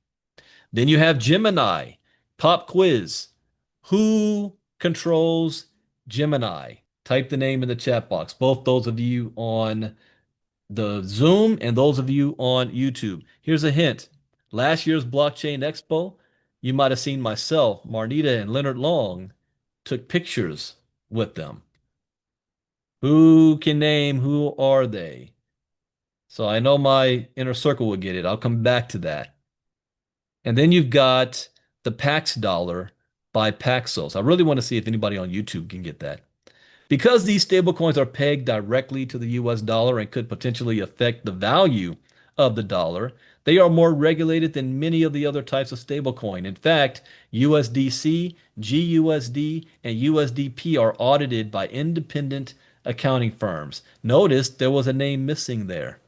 Then you have Gemini, Pop Quiz. Who controls Gemini? Type the name in the chat box. Both those of you on the Zoom and those of you on YouTube. Here's a hint. Last year's Blockchain Expo, you might have seen myself, Marnita, and Leonard Long took pictures with them. Who can name who are they? So I know my inner circle will get it. I'll come back to that. And then you've got the Pax dollar by Paxos. I really want to see if anybody on YouTube can get that. Because these stablecoins are pegged directly to the US dollar and could potentially affect the value of the dollar, they are more regulated than many of the other types of stablecoin. In fact, USDC, GUSD, and USDP are audited by independent accounting firms. Notice there was a name missing there.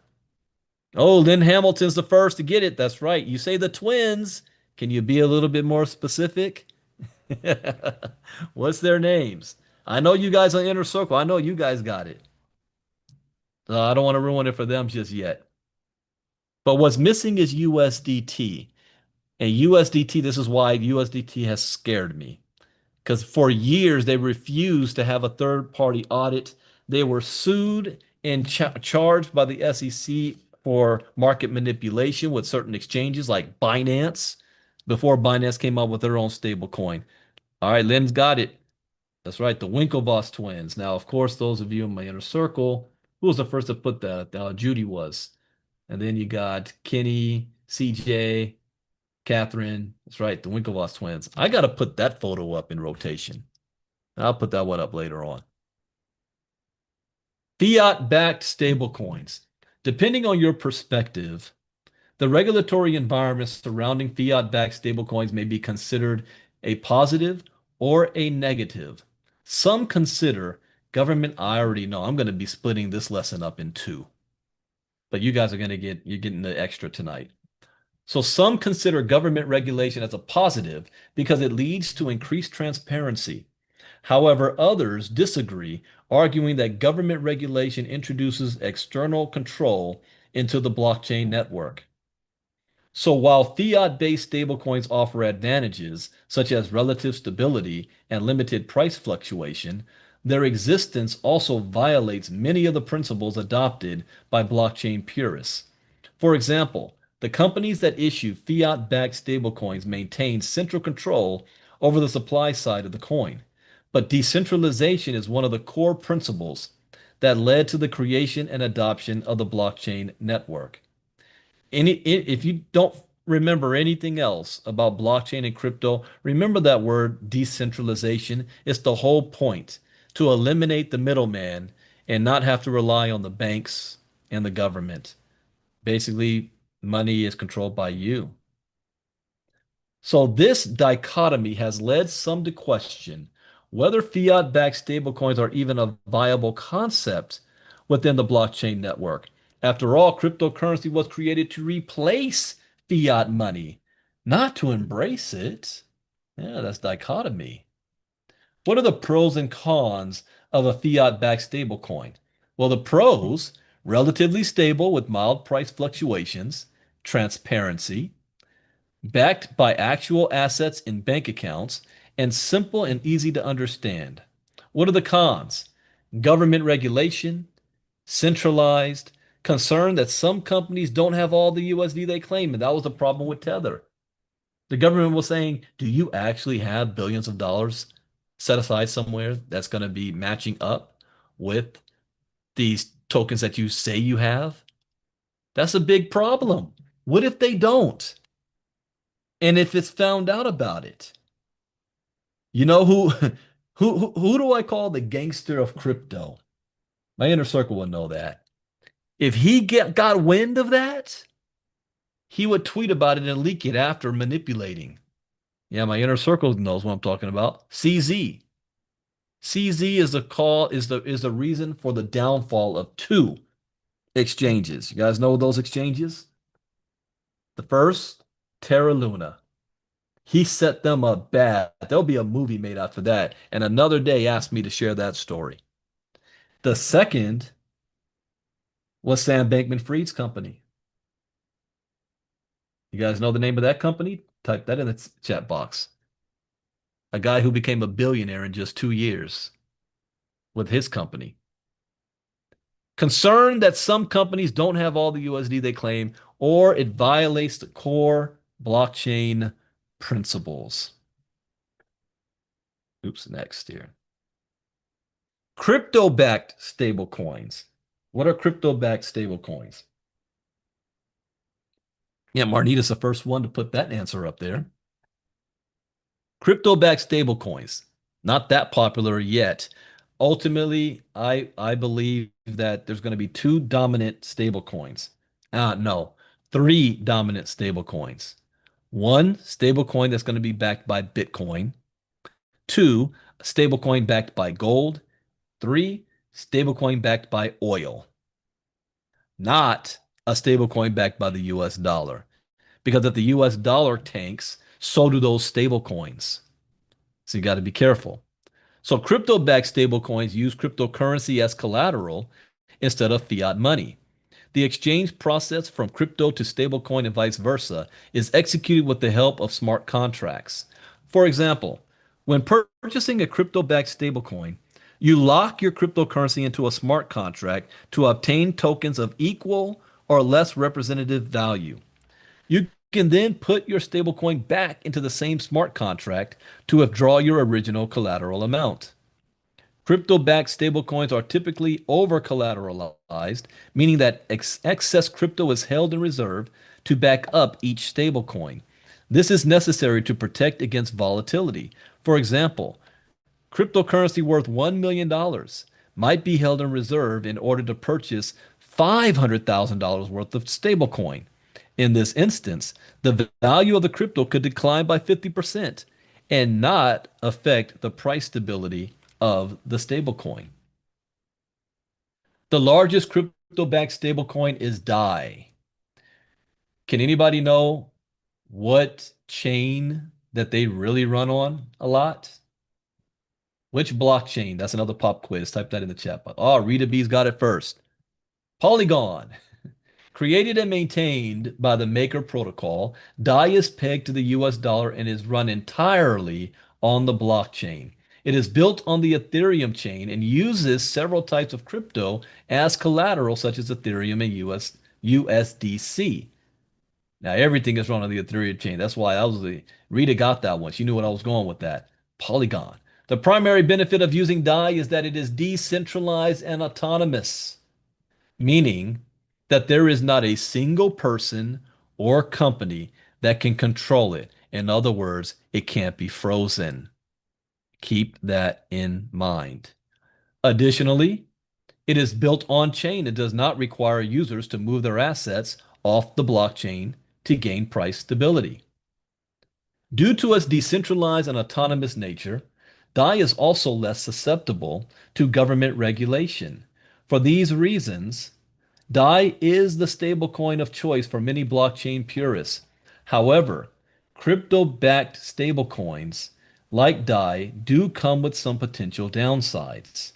Oh, Lynn Hamilton's the first to get it. That's right. You say the twins. Can you be a little bit more specific? What's their names? I know you guys on Inner Circle. I know you guys got it. I don't want to ruin it for them just yet. But what's missing is USDT. And USDT, this is why USDT has scared me. Because for years they refused to have a third-party audit. They were sued and charged by the SEC for market manipulation with certain exchanges like Binance before Binance came out with their own stable coin. All right, Lynn's got it. That's right, the Winklevoss twins. Now, of course, those of you in my inner circle, who was the first to put that? Judy was. And then you got Kenny, CJ, Catherine. That's right, the Winklevoss twins. I got to put that photo up in rotation. I'll put that one up later on. Fiat-backed stablecoins. Depending on your perspective, the regulatory environment surrounding fiat-backed stablecoins may be considered a positive or a negative. Some consider government, I already know, I'm going to be splitting this lesson up in two. But you guys are going to you're getting the extra tonight. So some consider government regulation as a positive because it leads to increased transparency. However, others disagree, arguing that government regulation introduces external control into the blockchain network. So while fiat-based stablecoins offer advantages such as relative stability and limited price fluctuation, their existence also violates many of the principles adopted by blockchain purists. For example, the companies that issue fiat-backed stablecoins maintain central control over the supply side of the coin. But decentralization is one of the core principles that led to the creation and adoption of the blockchain network. If you don't remember anything else about blockchain and crypto, remember that word decentralization. It's the whole point to eliminate the middleman and not have to rely on the banks and the government. Basically, money is controlled by you. So this dichotomy has led some to question whether fiat-backed stablecoins are even a viable concept within the blockchain network. After all, cryptocurrency was created to replace fiat money, not to embrace it. Yeah, that's dichotomy. What are the pros and cons of a fiat-backed stablecoin? Well, the pros, relatively stable with mild price fluctuations, transparency, backed by actual assets in bank accounts, and simple and easy to understand. What are the cons? Government regulation, centralized, concern that some companies don't have all the USD they claim, and that was the problem with Tether. The government was saying, do you actually have billions of dollars set aside somewhere that's going to be matching up with these tokens that you say you have? That's a big problem. What if they don't? And if it's found out about it? You know who who do I call the gangster of crypto? My inner circle would know that. If he got wind of that, he would tweet about it and leak it after manipulating. Yeah, my inner circle knows what I'm talking about. CZ. CZ is the call is the reason for the downfall of two exchanges. You guys know those exchanges? The first, Terra Luna. He set them up bad. There'll be a movie made after that. And another day asked me to share that story. The second was Sam Bankman-Fried's company. You guys know the name of that company? Type that in the chat box. A guy who became a billionaire in just 2 years with his company. Concerned that some companies don't have all the USD they claim, or it violates the core blockchain principles. Oops, next here. Crypto-backed stablecoins. What are crypto-backed stablecoins? Yeah, Marnita's the first one to put that answer up there. Crypto-backed stablecoins, not that popular yet. Ultimately, I believe that there's going to be two dominant stablecoins. No, three dominant stablecoins. One stablecoin that's going to be backed by Bitcoin. Two, a stablecoin backed by gold. Three, stablecoin backed by oil. Not a stablecoin backed by the US dollar. Because if the US dollar tanks, so do those stablecoins. So you got to be careful. So crypto-backed stablecoins use cryptocurrency as collateral instead of fiat money. The exchange process from crypto to stablecoin and vice versa is executed with the help of smart contracts. For example, when purchasing a crypto-backed stablecoin, you lock your cryptocurrency into a smart contract to obtain tokens of equal or less representative value. You can then put your stablecoin back into the same smart contract to withdraw your original collateral amount. Crypto-backed stablecoins are typically over-collateralized, meaning that excess crypto is held in reserve to back up each stablecoin. This is necessary to protect against volatility. For example, cryptocurrency worth $1 million might be held in reserve in order to purchase $500,000 worth of stablecoin. In this instance, the value of the crypto could decline by 50% and not affect the price stability of the stablecoin. The largest crypto-backed stablecoin is DAI. Can anybody know what chain that they really run on a lot? Which blockchain? That's another pop quiz. Type that in the chat box. Oh, Rita B's got it first. Polygon. Created and maintained by the Maker protocol, DAI is pegged to the US dollar and is run entirely on the blockchain. It is built on the Ethereum chain and uses several types of crypto as collateral, such as Ethereum and USDC. Now, everything is run on the Ethereum chain. That's why Rita got that one. She knew what I was going with that. Polygon. The primary benefit of using DAI is that it is decentralized and autonomous, meaning that there is not a single person or company that can control it. In other words, it can't be frozen. Keep that in mind. Additionally, it is built on chain. It does not require users to move their assets off the blockchain to gain price stability. Due to its decentralized and autonomous nature, DAI is also less susceptible to government regulation. For these reasons, DAI is the stablecoin of choice for many blockchain purists. However, crypto-backed stablecoins like DAI do come with some potential downsides.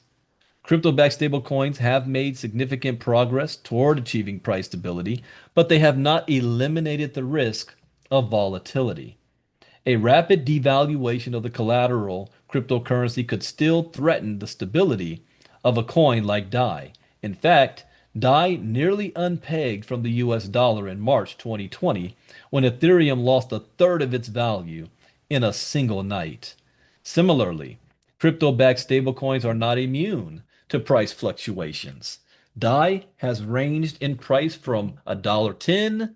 Crypto-backed stablecoins have made significant progress toward achieving price stability, but they have not eliminated the risk of volatility. A rapid devaluation of the collateral cryptocurrency could still threaten the stability of a coin like DAI. In fact, DAI nearly unpegged from the US dollar in March 2020 when Ethereum lost a third of its value in a single night. Similarly, crypto-backed stablecoins are not immune to price fluctuations. DAI has ranged in price from $1.10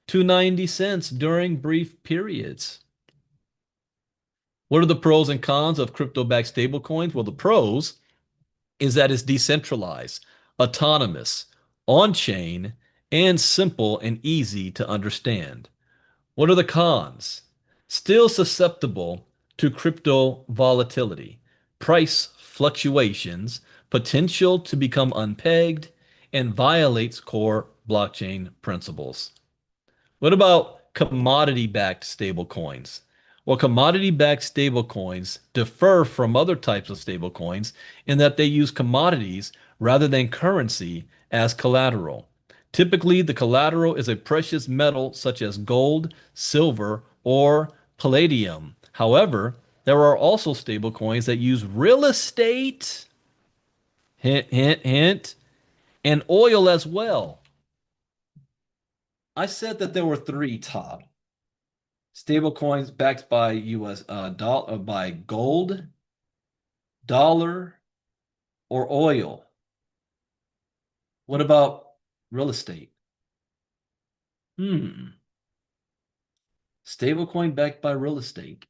to 90 cents during brief periods. What are the pros and cons of crypto-backed stablecoins? Well, the pros is that it's decentralized, autonomous, on-chain, and simple and easy to understand. What are the cons? Still susceptible to crypto volatility, price fluctuations, potential to become unpegged, and violates core blockchain principles. What about commodity-backed stablecoins? Well, commodity-backed stablecoins differ from other types of stablecoins in that they use commodities rather than currency as collateral. Typically, the collateral is a precious metal such as gold, silver, or palladium. However, there are also stablecoins that use real estate, hint, hint, hint, and oil as well. I said that there were three top stablecoins backed by US by gold, dollar, or oil. What about real estate? Stablecoin backed by real estate.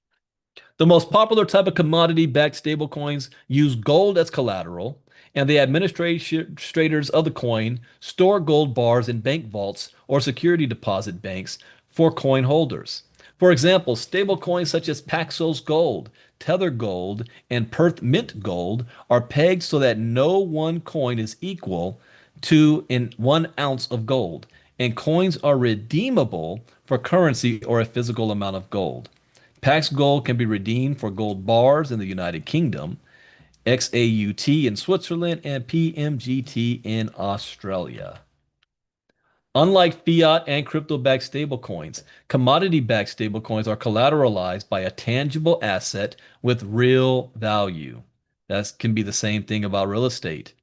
The most popular type of commodity-backed stablecoins use gold as collateral, and the administrators of the coin store gold bars in bank vaults or security deposit banks for coin holders. For example, stablecoins such as Paxos Gold, Tether Gold, and Perth Mint Gold are pegged so that no one coin is equal to in 1 ounce of gold, and coins are redeemable for currency or a physical amount of gold. Pax Gold can be redeemed for gold bars in the United Kingdom, XAUT in Switzerland, and PMGT in Australia. Unlike fiat and crypto-backed stablecoins, commodity-backed stablecoins are collateralized by a tangible asset with real value. That can be the same thing about real estate.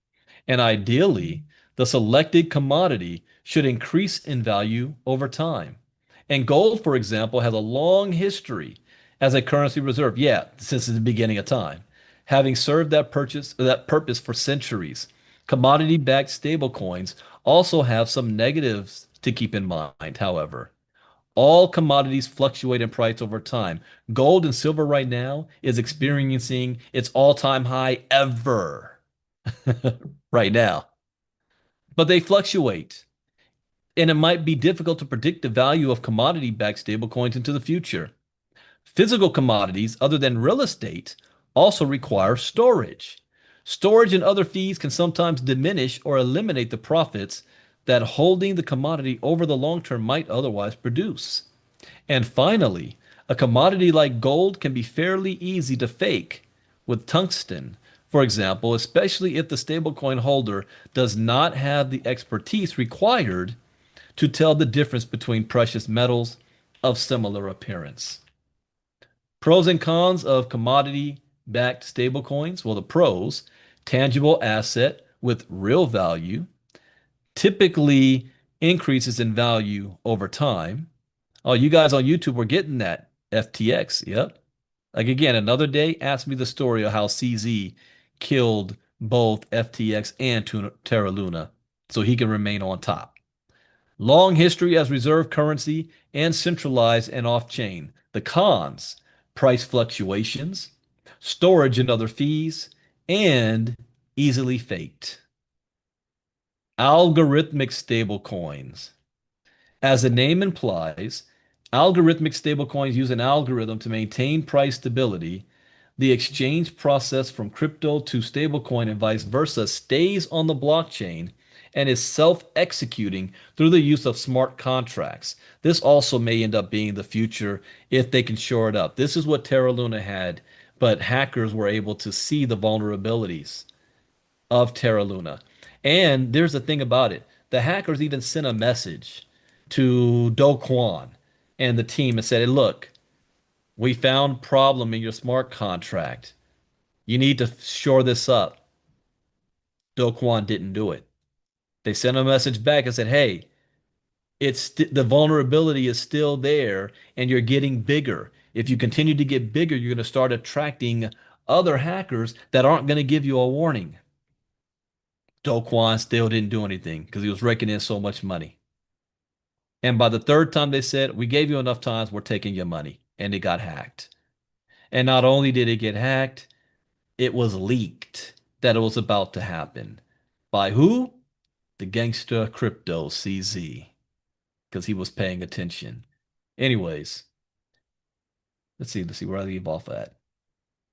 And ideally, the selected commodity should increase in value over time. And gold, for example, has a long history as a currency reserve. Yeah, since the beginning of time, having served that purpose for centuries. Commodity-backed stablecoins also have some negatives to keep in mind, however. All commodities fluctuate in price over time. Gold and silver right now is experiencing its all-time high ever right now. But they fluctuate, and it might be difficult to predict the value of commodity-backed stablecoins into the future. Physical commodities, other than real estate, also require storage. Storage and other fees can sometimes diminish or eliminate the profits that holding the commodity over the long term might otherwise produce. And finally, a commodity like gold can be fairly easy to fake with tungsten, for example, especially if the stablecoin holder does not have the expertise required to tell the difference between precious metals of similar appearance. Pros and cons of commodity-backed stablecoins. Well, the pros, tangible asset with real value, typically increases in value over time. Oh, you guys on YouTube were getting that. FTX, yep. Like again, another day, ask me the story of how CZ killed both FTX and Terra Luna so he can remain on top. Long history as reserve currency and centralized and off-chain. The cons, price fluctuations, storage and other fees, and easily faked. Algorithmic stablecoins. As the name implies, Algorithmic stablecoins use an algorithm to maintain price stability. The exchange process from crypto to stablecoin and vice versa stays on the blockchain and is self-executing through the use of smart contracts. This also may end up being the future if they can shore it up. This is what Terra Luna had, but hackers were able to see the vulnerabilities of Terra Luna. And there's the thing about it. The hackers even sent a message to Do Kwon and the team and said, hey, look, we found problem in your smart contract. You need to shore this up. Do Kwon didn't do it. They sent a message back and said, hey, the vulnerability is still there and you're getting bigger. If you continue to get bigger, you're going to start attracting other hackers that aren't going to give you a warning. Do Kwon still didn't do anything because he was raking in so much money. And by the third time they said, we gave you enough times, we're taking your money. And it got hacked. And not only did it get hacked, it was leaked that it was about to happen. By who? The gangster crypto CZ. Because he was paying attention. Anyways, let's see where I leave off at.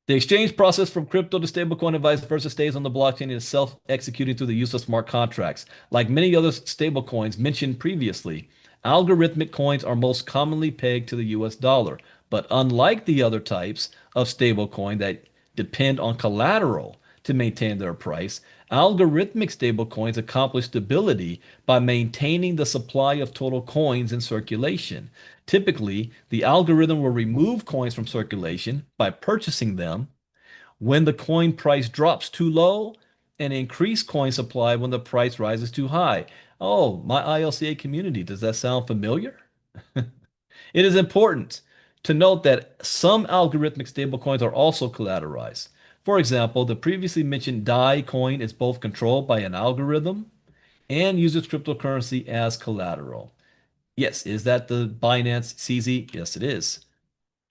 The exchange process from crypto to stablecoin and vice versa stays on the blockchain and is self-executing through the use of smart contracts. Like many other stablecoins mentioned previously, algorithmic coins are most commonly pegged to the US dollar. But unlike the other types of stablecoin that depend on collateral to maintain their price, algorithmic stablecoins accomplish stability by maintaining the supply of total coins in circulation. Typically, the algorithm will remove coins from circulation by purchasing them when the coin price drops too low and increase coin supply when the price rises too high. Oh, my ILCA community, does that sound familiar? It is important to note that some algorithmic stablecoins are also collateralized. For example, the previously mentioned DAI coin is both controlled by an algorithm and uses cryptocurrency as collateral. Yes, is that the Binance CZ? Yes, it is.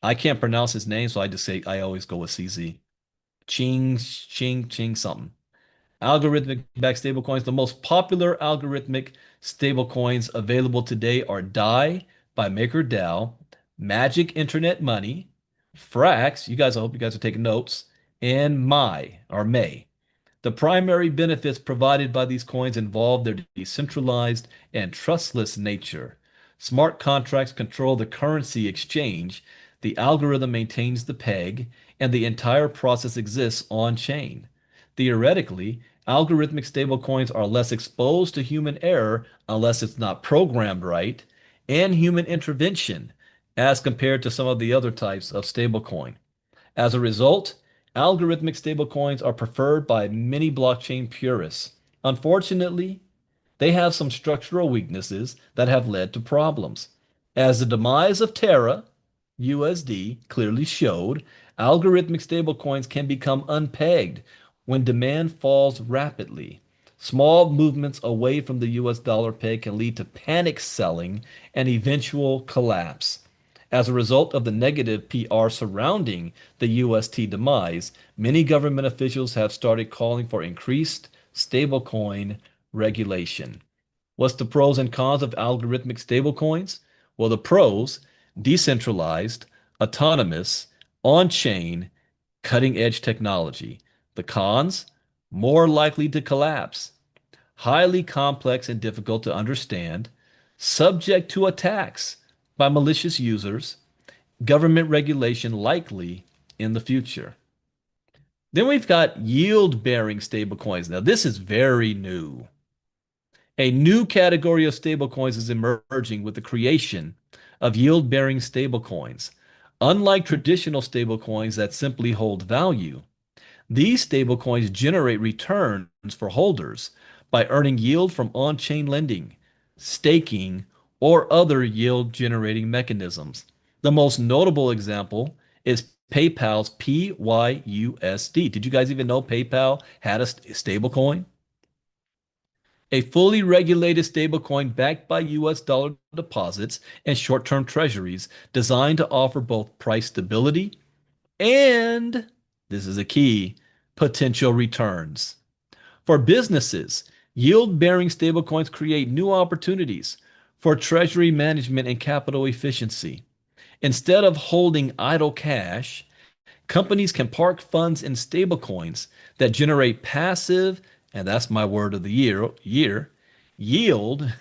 I can't pronounce his name, so I always go with CZ. Ching something. Algorithmic backed stablecoins. The most popular algorithmic stablecoins available today are DAI by MakerDAO, Magic Internet Money, Frax. I hope you guys are taking notes, and May. The primary benefits provided by these coins involve their decentralized and trustless nature. Smart contracts control the currency exchange, the algorithm maintains the peg, and the entire process exists on-chain. Theoretically, algorithmic stablecoins are less exposed to human error unless it's not programmed right, and human intervention as compared to some of the other types of stablecoin. As a result, algorithmic stablecoins are preferred by many blockchain purists. Unfortunately, they have some structural weaknesses that have led to problems. As the demise of Terra USD clearly showed, algorithmic stablecoins can become unpegged when demand falls rapidly. Small movements away from the US dollar peg can lead to panic selling and eventual collapse. As a result of the negative PR surrounding the UST demise, many government officials have started calling for increased stablecoin regulation. What's the pros and cons of algorithmic stablecoins? Well, the pros, decentralized, autonomous, on-chain, cutting-edge technology. The cons, more likely to collapse, highly complex and difficult to understand, subject to attacks by malicious users, government regulation likely in the future. Then we've got yield-bearing stablecoins. Now, this is very new. A new category of stablecoins is emerging with the creation of yield-bearing stablecoins. Unlike traditional stablecoins that simply hold value, these stablecoins generate returns for holders by earning yield from on-chain lending, staking, or other yield-generating mechanisms. The most notable example is PayPal's PYUSD. Did you guys even know PayPal had a stablecoin? A fully regulated stablecoin backed by US dollar deposits and short-term treasuries designed to offer both price stability and, this is a key, potential returns. For businesses, yield-bearing stablecoins create new opportunities. for treasury management and capital efficiency. Instead of holding idle cash, companies can park funds in stablecoins that generate passive, and that's my word of the year, yield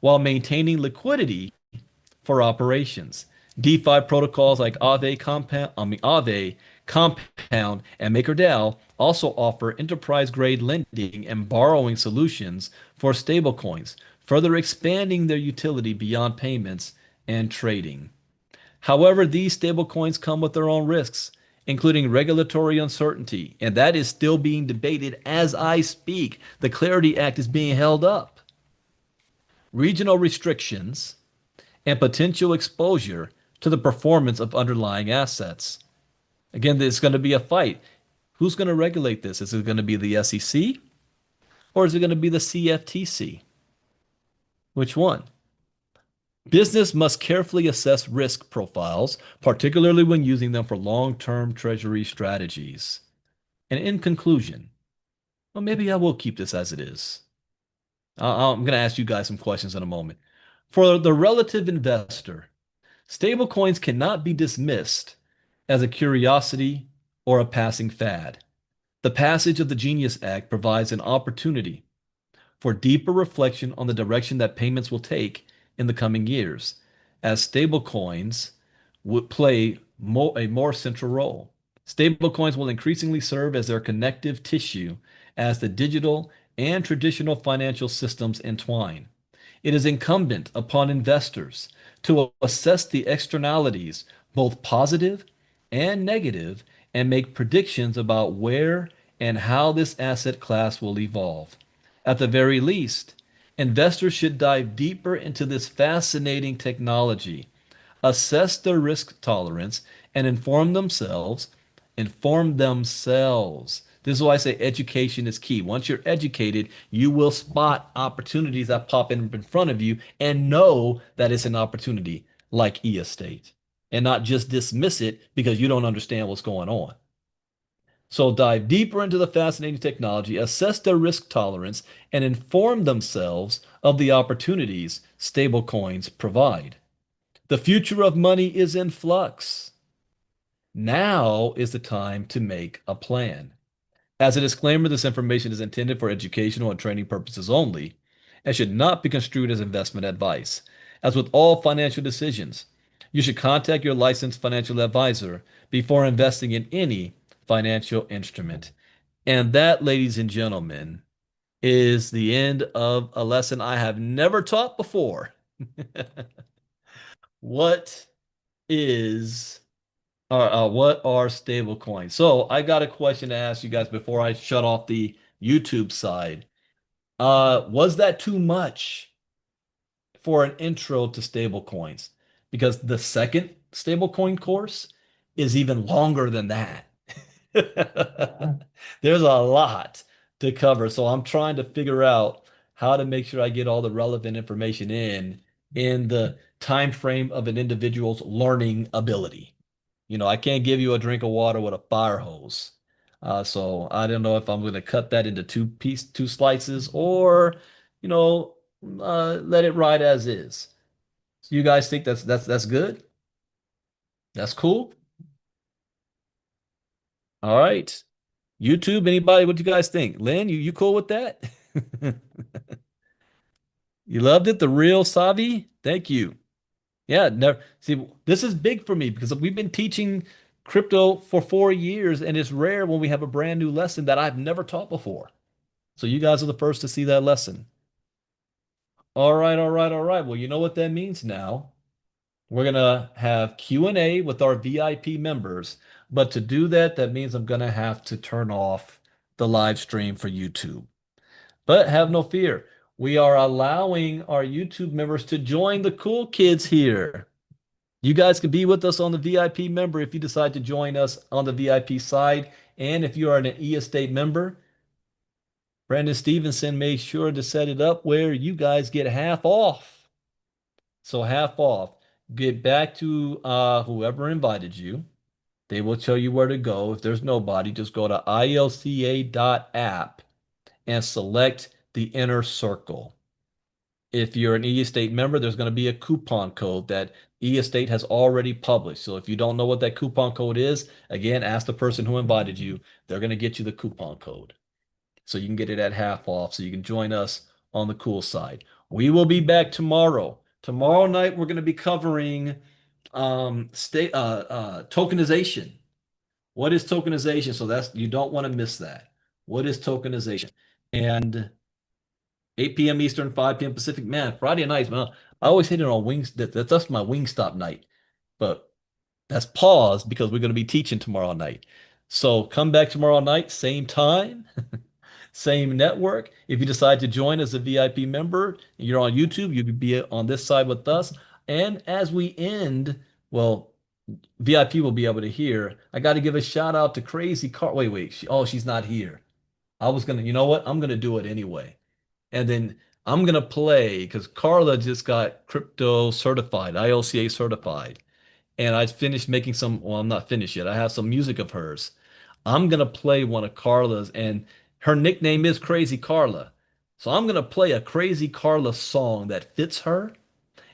while maintaining liquidity for operations. DeFi protocols like Aave Compound, and MakerDAO also offer enterprise-grade lending and borrowing solutions for stablecoins, further expanding their utility beyond payments and trading. However, these stablecoins come with their own risks, including regulatory uncertainty, and that is still being debated as I speak. The Clarity Act is being held up. Regional restrictions and potential exposure to the performance of underlying assets. Again, there's going to be a fight. Who's going to regulate this? Is it going to be the SEC or is it going to be the CFTC? Which one? Business must carefully assess risk profiles, particularly when using them for long-term treasury strategies. And in conclusion, well, maybe I will keep this as it is. I'm going to ask you guys some questions in a moment. For the relative investor, stablecoins cannot be dismissed as a curiosity or a passing fad. The passage of the Genius Act provides an opportunity for deeper reflection on the direction that payments will take in the coming years, as stablecoins would play a more central role. Stablecoins will increasingly serve as their connective tissue as the digital and traditional financial systems entwine. It is incumbent upon investors to assess the externalities, both positive and negative, and make predictions about where and how this asset class will evolve. At the very least, investors should dive deeper into this fascinating technology, assess their risk tolerance, and inform themselves. This is why I say education is key. Once you're educated, you will spot opportunities that pop in front of you and know that it's an opportunity like e-estate and not just dismiss it because you don't understand what's going on. So dive deeper into the fascinating technology, assess their risk tolerance, and inform themselves of the opportunities stablecoins provide. The future of money is in flux. Now is the time to make a plan. As a disclaimer, this information is intended for educational and training purposes only and should not be construed as investment advice. As with all financial decisions, you should contact your licensed financial advisor before investing in any financial instrument. And that, ladies and gentlemen, is the end of a lesson I have never taught before. What is what are stable coins? So I got a question to ask you guys before I shut off the YouTube side. Was that too much for an intro to stable coins? Because the second stablecoin course is even longer than that. There's a lot to cover, so I'm trying to figure out how to make sure I get all the relevant information in the time frame of an individual's learning ability. You know, I can't give you a drink of water with a fire hose. So I don't know if I'm going to cut that into two slices or, you know, let it ride as is. So you guys think that's good? That's cool. All right. YouTube, anybody, what do you guys think? Lynn, you cool with that? You loved it? The real Savi? Thank you. Yeah, never see this is big for me because we've been teaching crypto for 4 years, and it's rare when we have a brand new lesson that I've never taught before. So you guys are the first to see that lesson. All right, all right, all right. Well, you know what that means now. We're gonna have Q&A with our VIP members, but to do that, that means I'm gonna have to turn off the live stream for YouTube. But have no fear. We are allowing our YouTube members to join the cool kids here. You guys can be with us on the VIP member if you decide to join us on the VIP side. And if you are an e-estate member, Brandon Stevenson made sure to set it up where you guys get half off. So half off. Get back to whoever invited you. They will tell you where to go. If there's nobody, just go to ilca.app and select the inner circle. If you're an e-estate member, there's going to be a coupon code that e-estate has already published. So if you don't know what that coupon code is, again, ask the person who invited you. They're going to get you the coupon code. So you can get it at half off. So you can join us on the cool side. We will be back tomorrow. Tomorrow night, we're going to be covering tokenization. What is tokenization? So that's you don't want to miss that. What is tokenization? And 8 p.m. Eastern, 5 p.m. Pacific. Man, Friday nights, man, I always hit it on wings. That's my Wingstop night. But that's paused because we're going to be teaching tomorrow night. So come back tomorrow night, same time, same network. If you decide to join as a VIP member, you're on YouTube, you'll be on this side with us. And as we end, well, VIP will be able to hear. I got to give a shout out to Crazy Car. Wait. She's not here. I was gonna, you know what? I'm gonna do it anyway. And then I'm gonna play because Carla just got crypto certified, ILCA certified. And I finished making some, well, I'm not finished yet. I have some music of hers. I'm gonna play one of Carla's, and her nickname is Crazy Carla. So I'm gonna play a Crazy Carla song that fits her.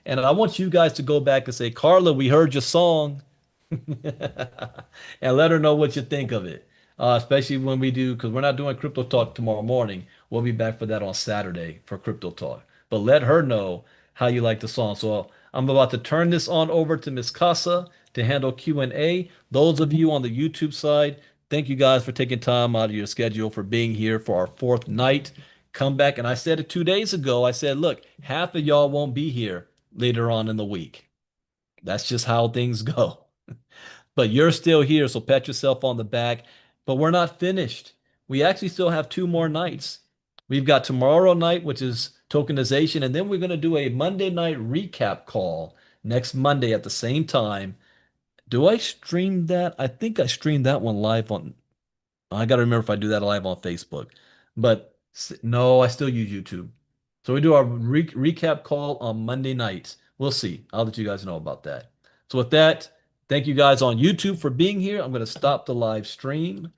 And I want you guys to go back and say, Carla, we heard your song. And let her know what you think of it. Especially when we do, because we're not doing crypto talk tomorrow morning. We'll be back for that on Saturday for crypto talk. But let her know how you like the song. So I'm about to turn this on over to Miss Casa to handle Q&A. Those of you on the YouTube side, thank you guys for taking time out of your schedule for being here for our fourth night. Come back, and I said it 2 days ago. I said, look, half of y'all won't be here later on in the week. That's just how things go. But you're still here, so pat yourself on the back. But we're not finished. We actually still have 2 more nights. We've got tomorrow night, which is tokenization, and then we're going to do a Monday night recap call next Monday at the same time. Do I stream that? I think I streamed that one live on. I got to remember if I do that live on Facebook. But no, I still use YouTube. So we do our recap call on Monday nights. We'll see. I'll let you guys know about that. So with that, thank you guys on YouTube for being here. I'm going to stop the live stream.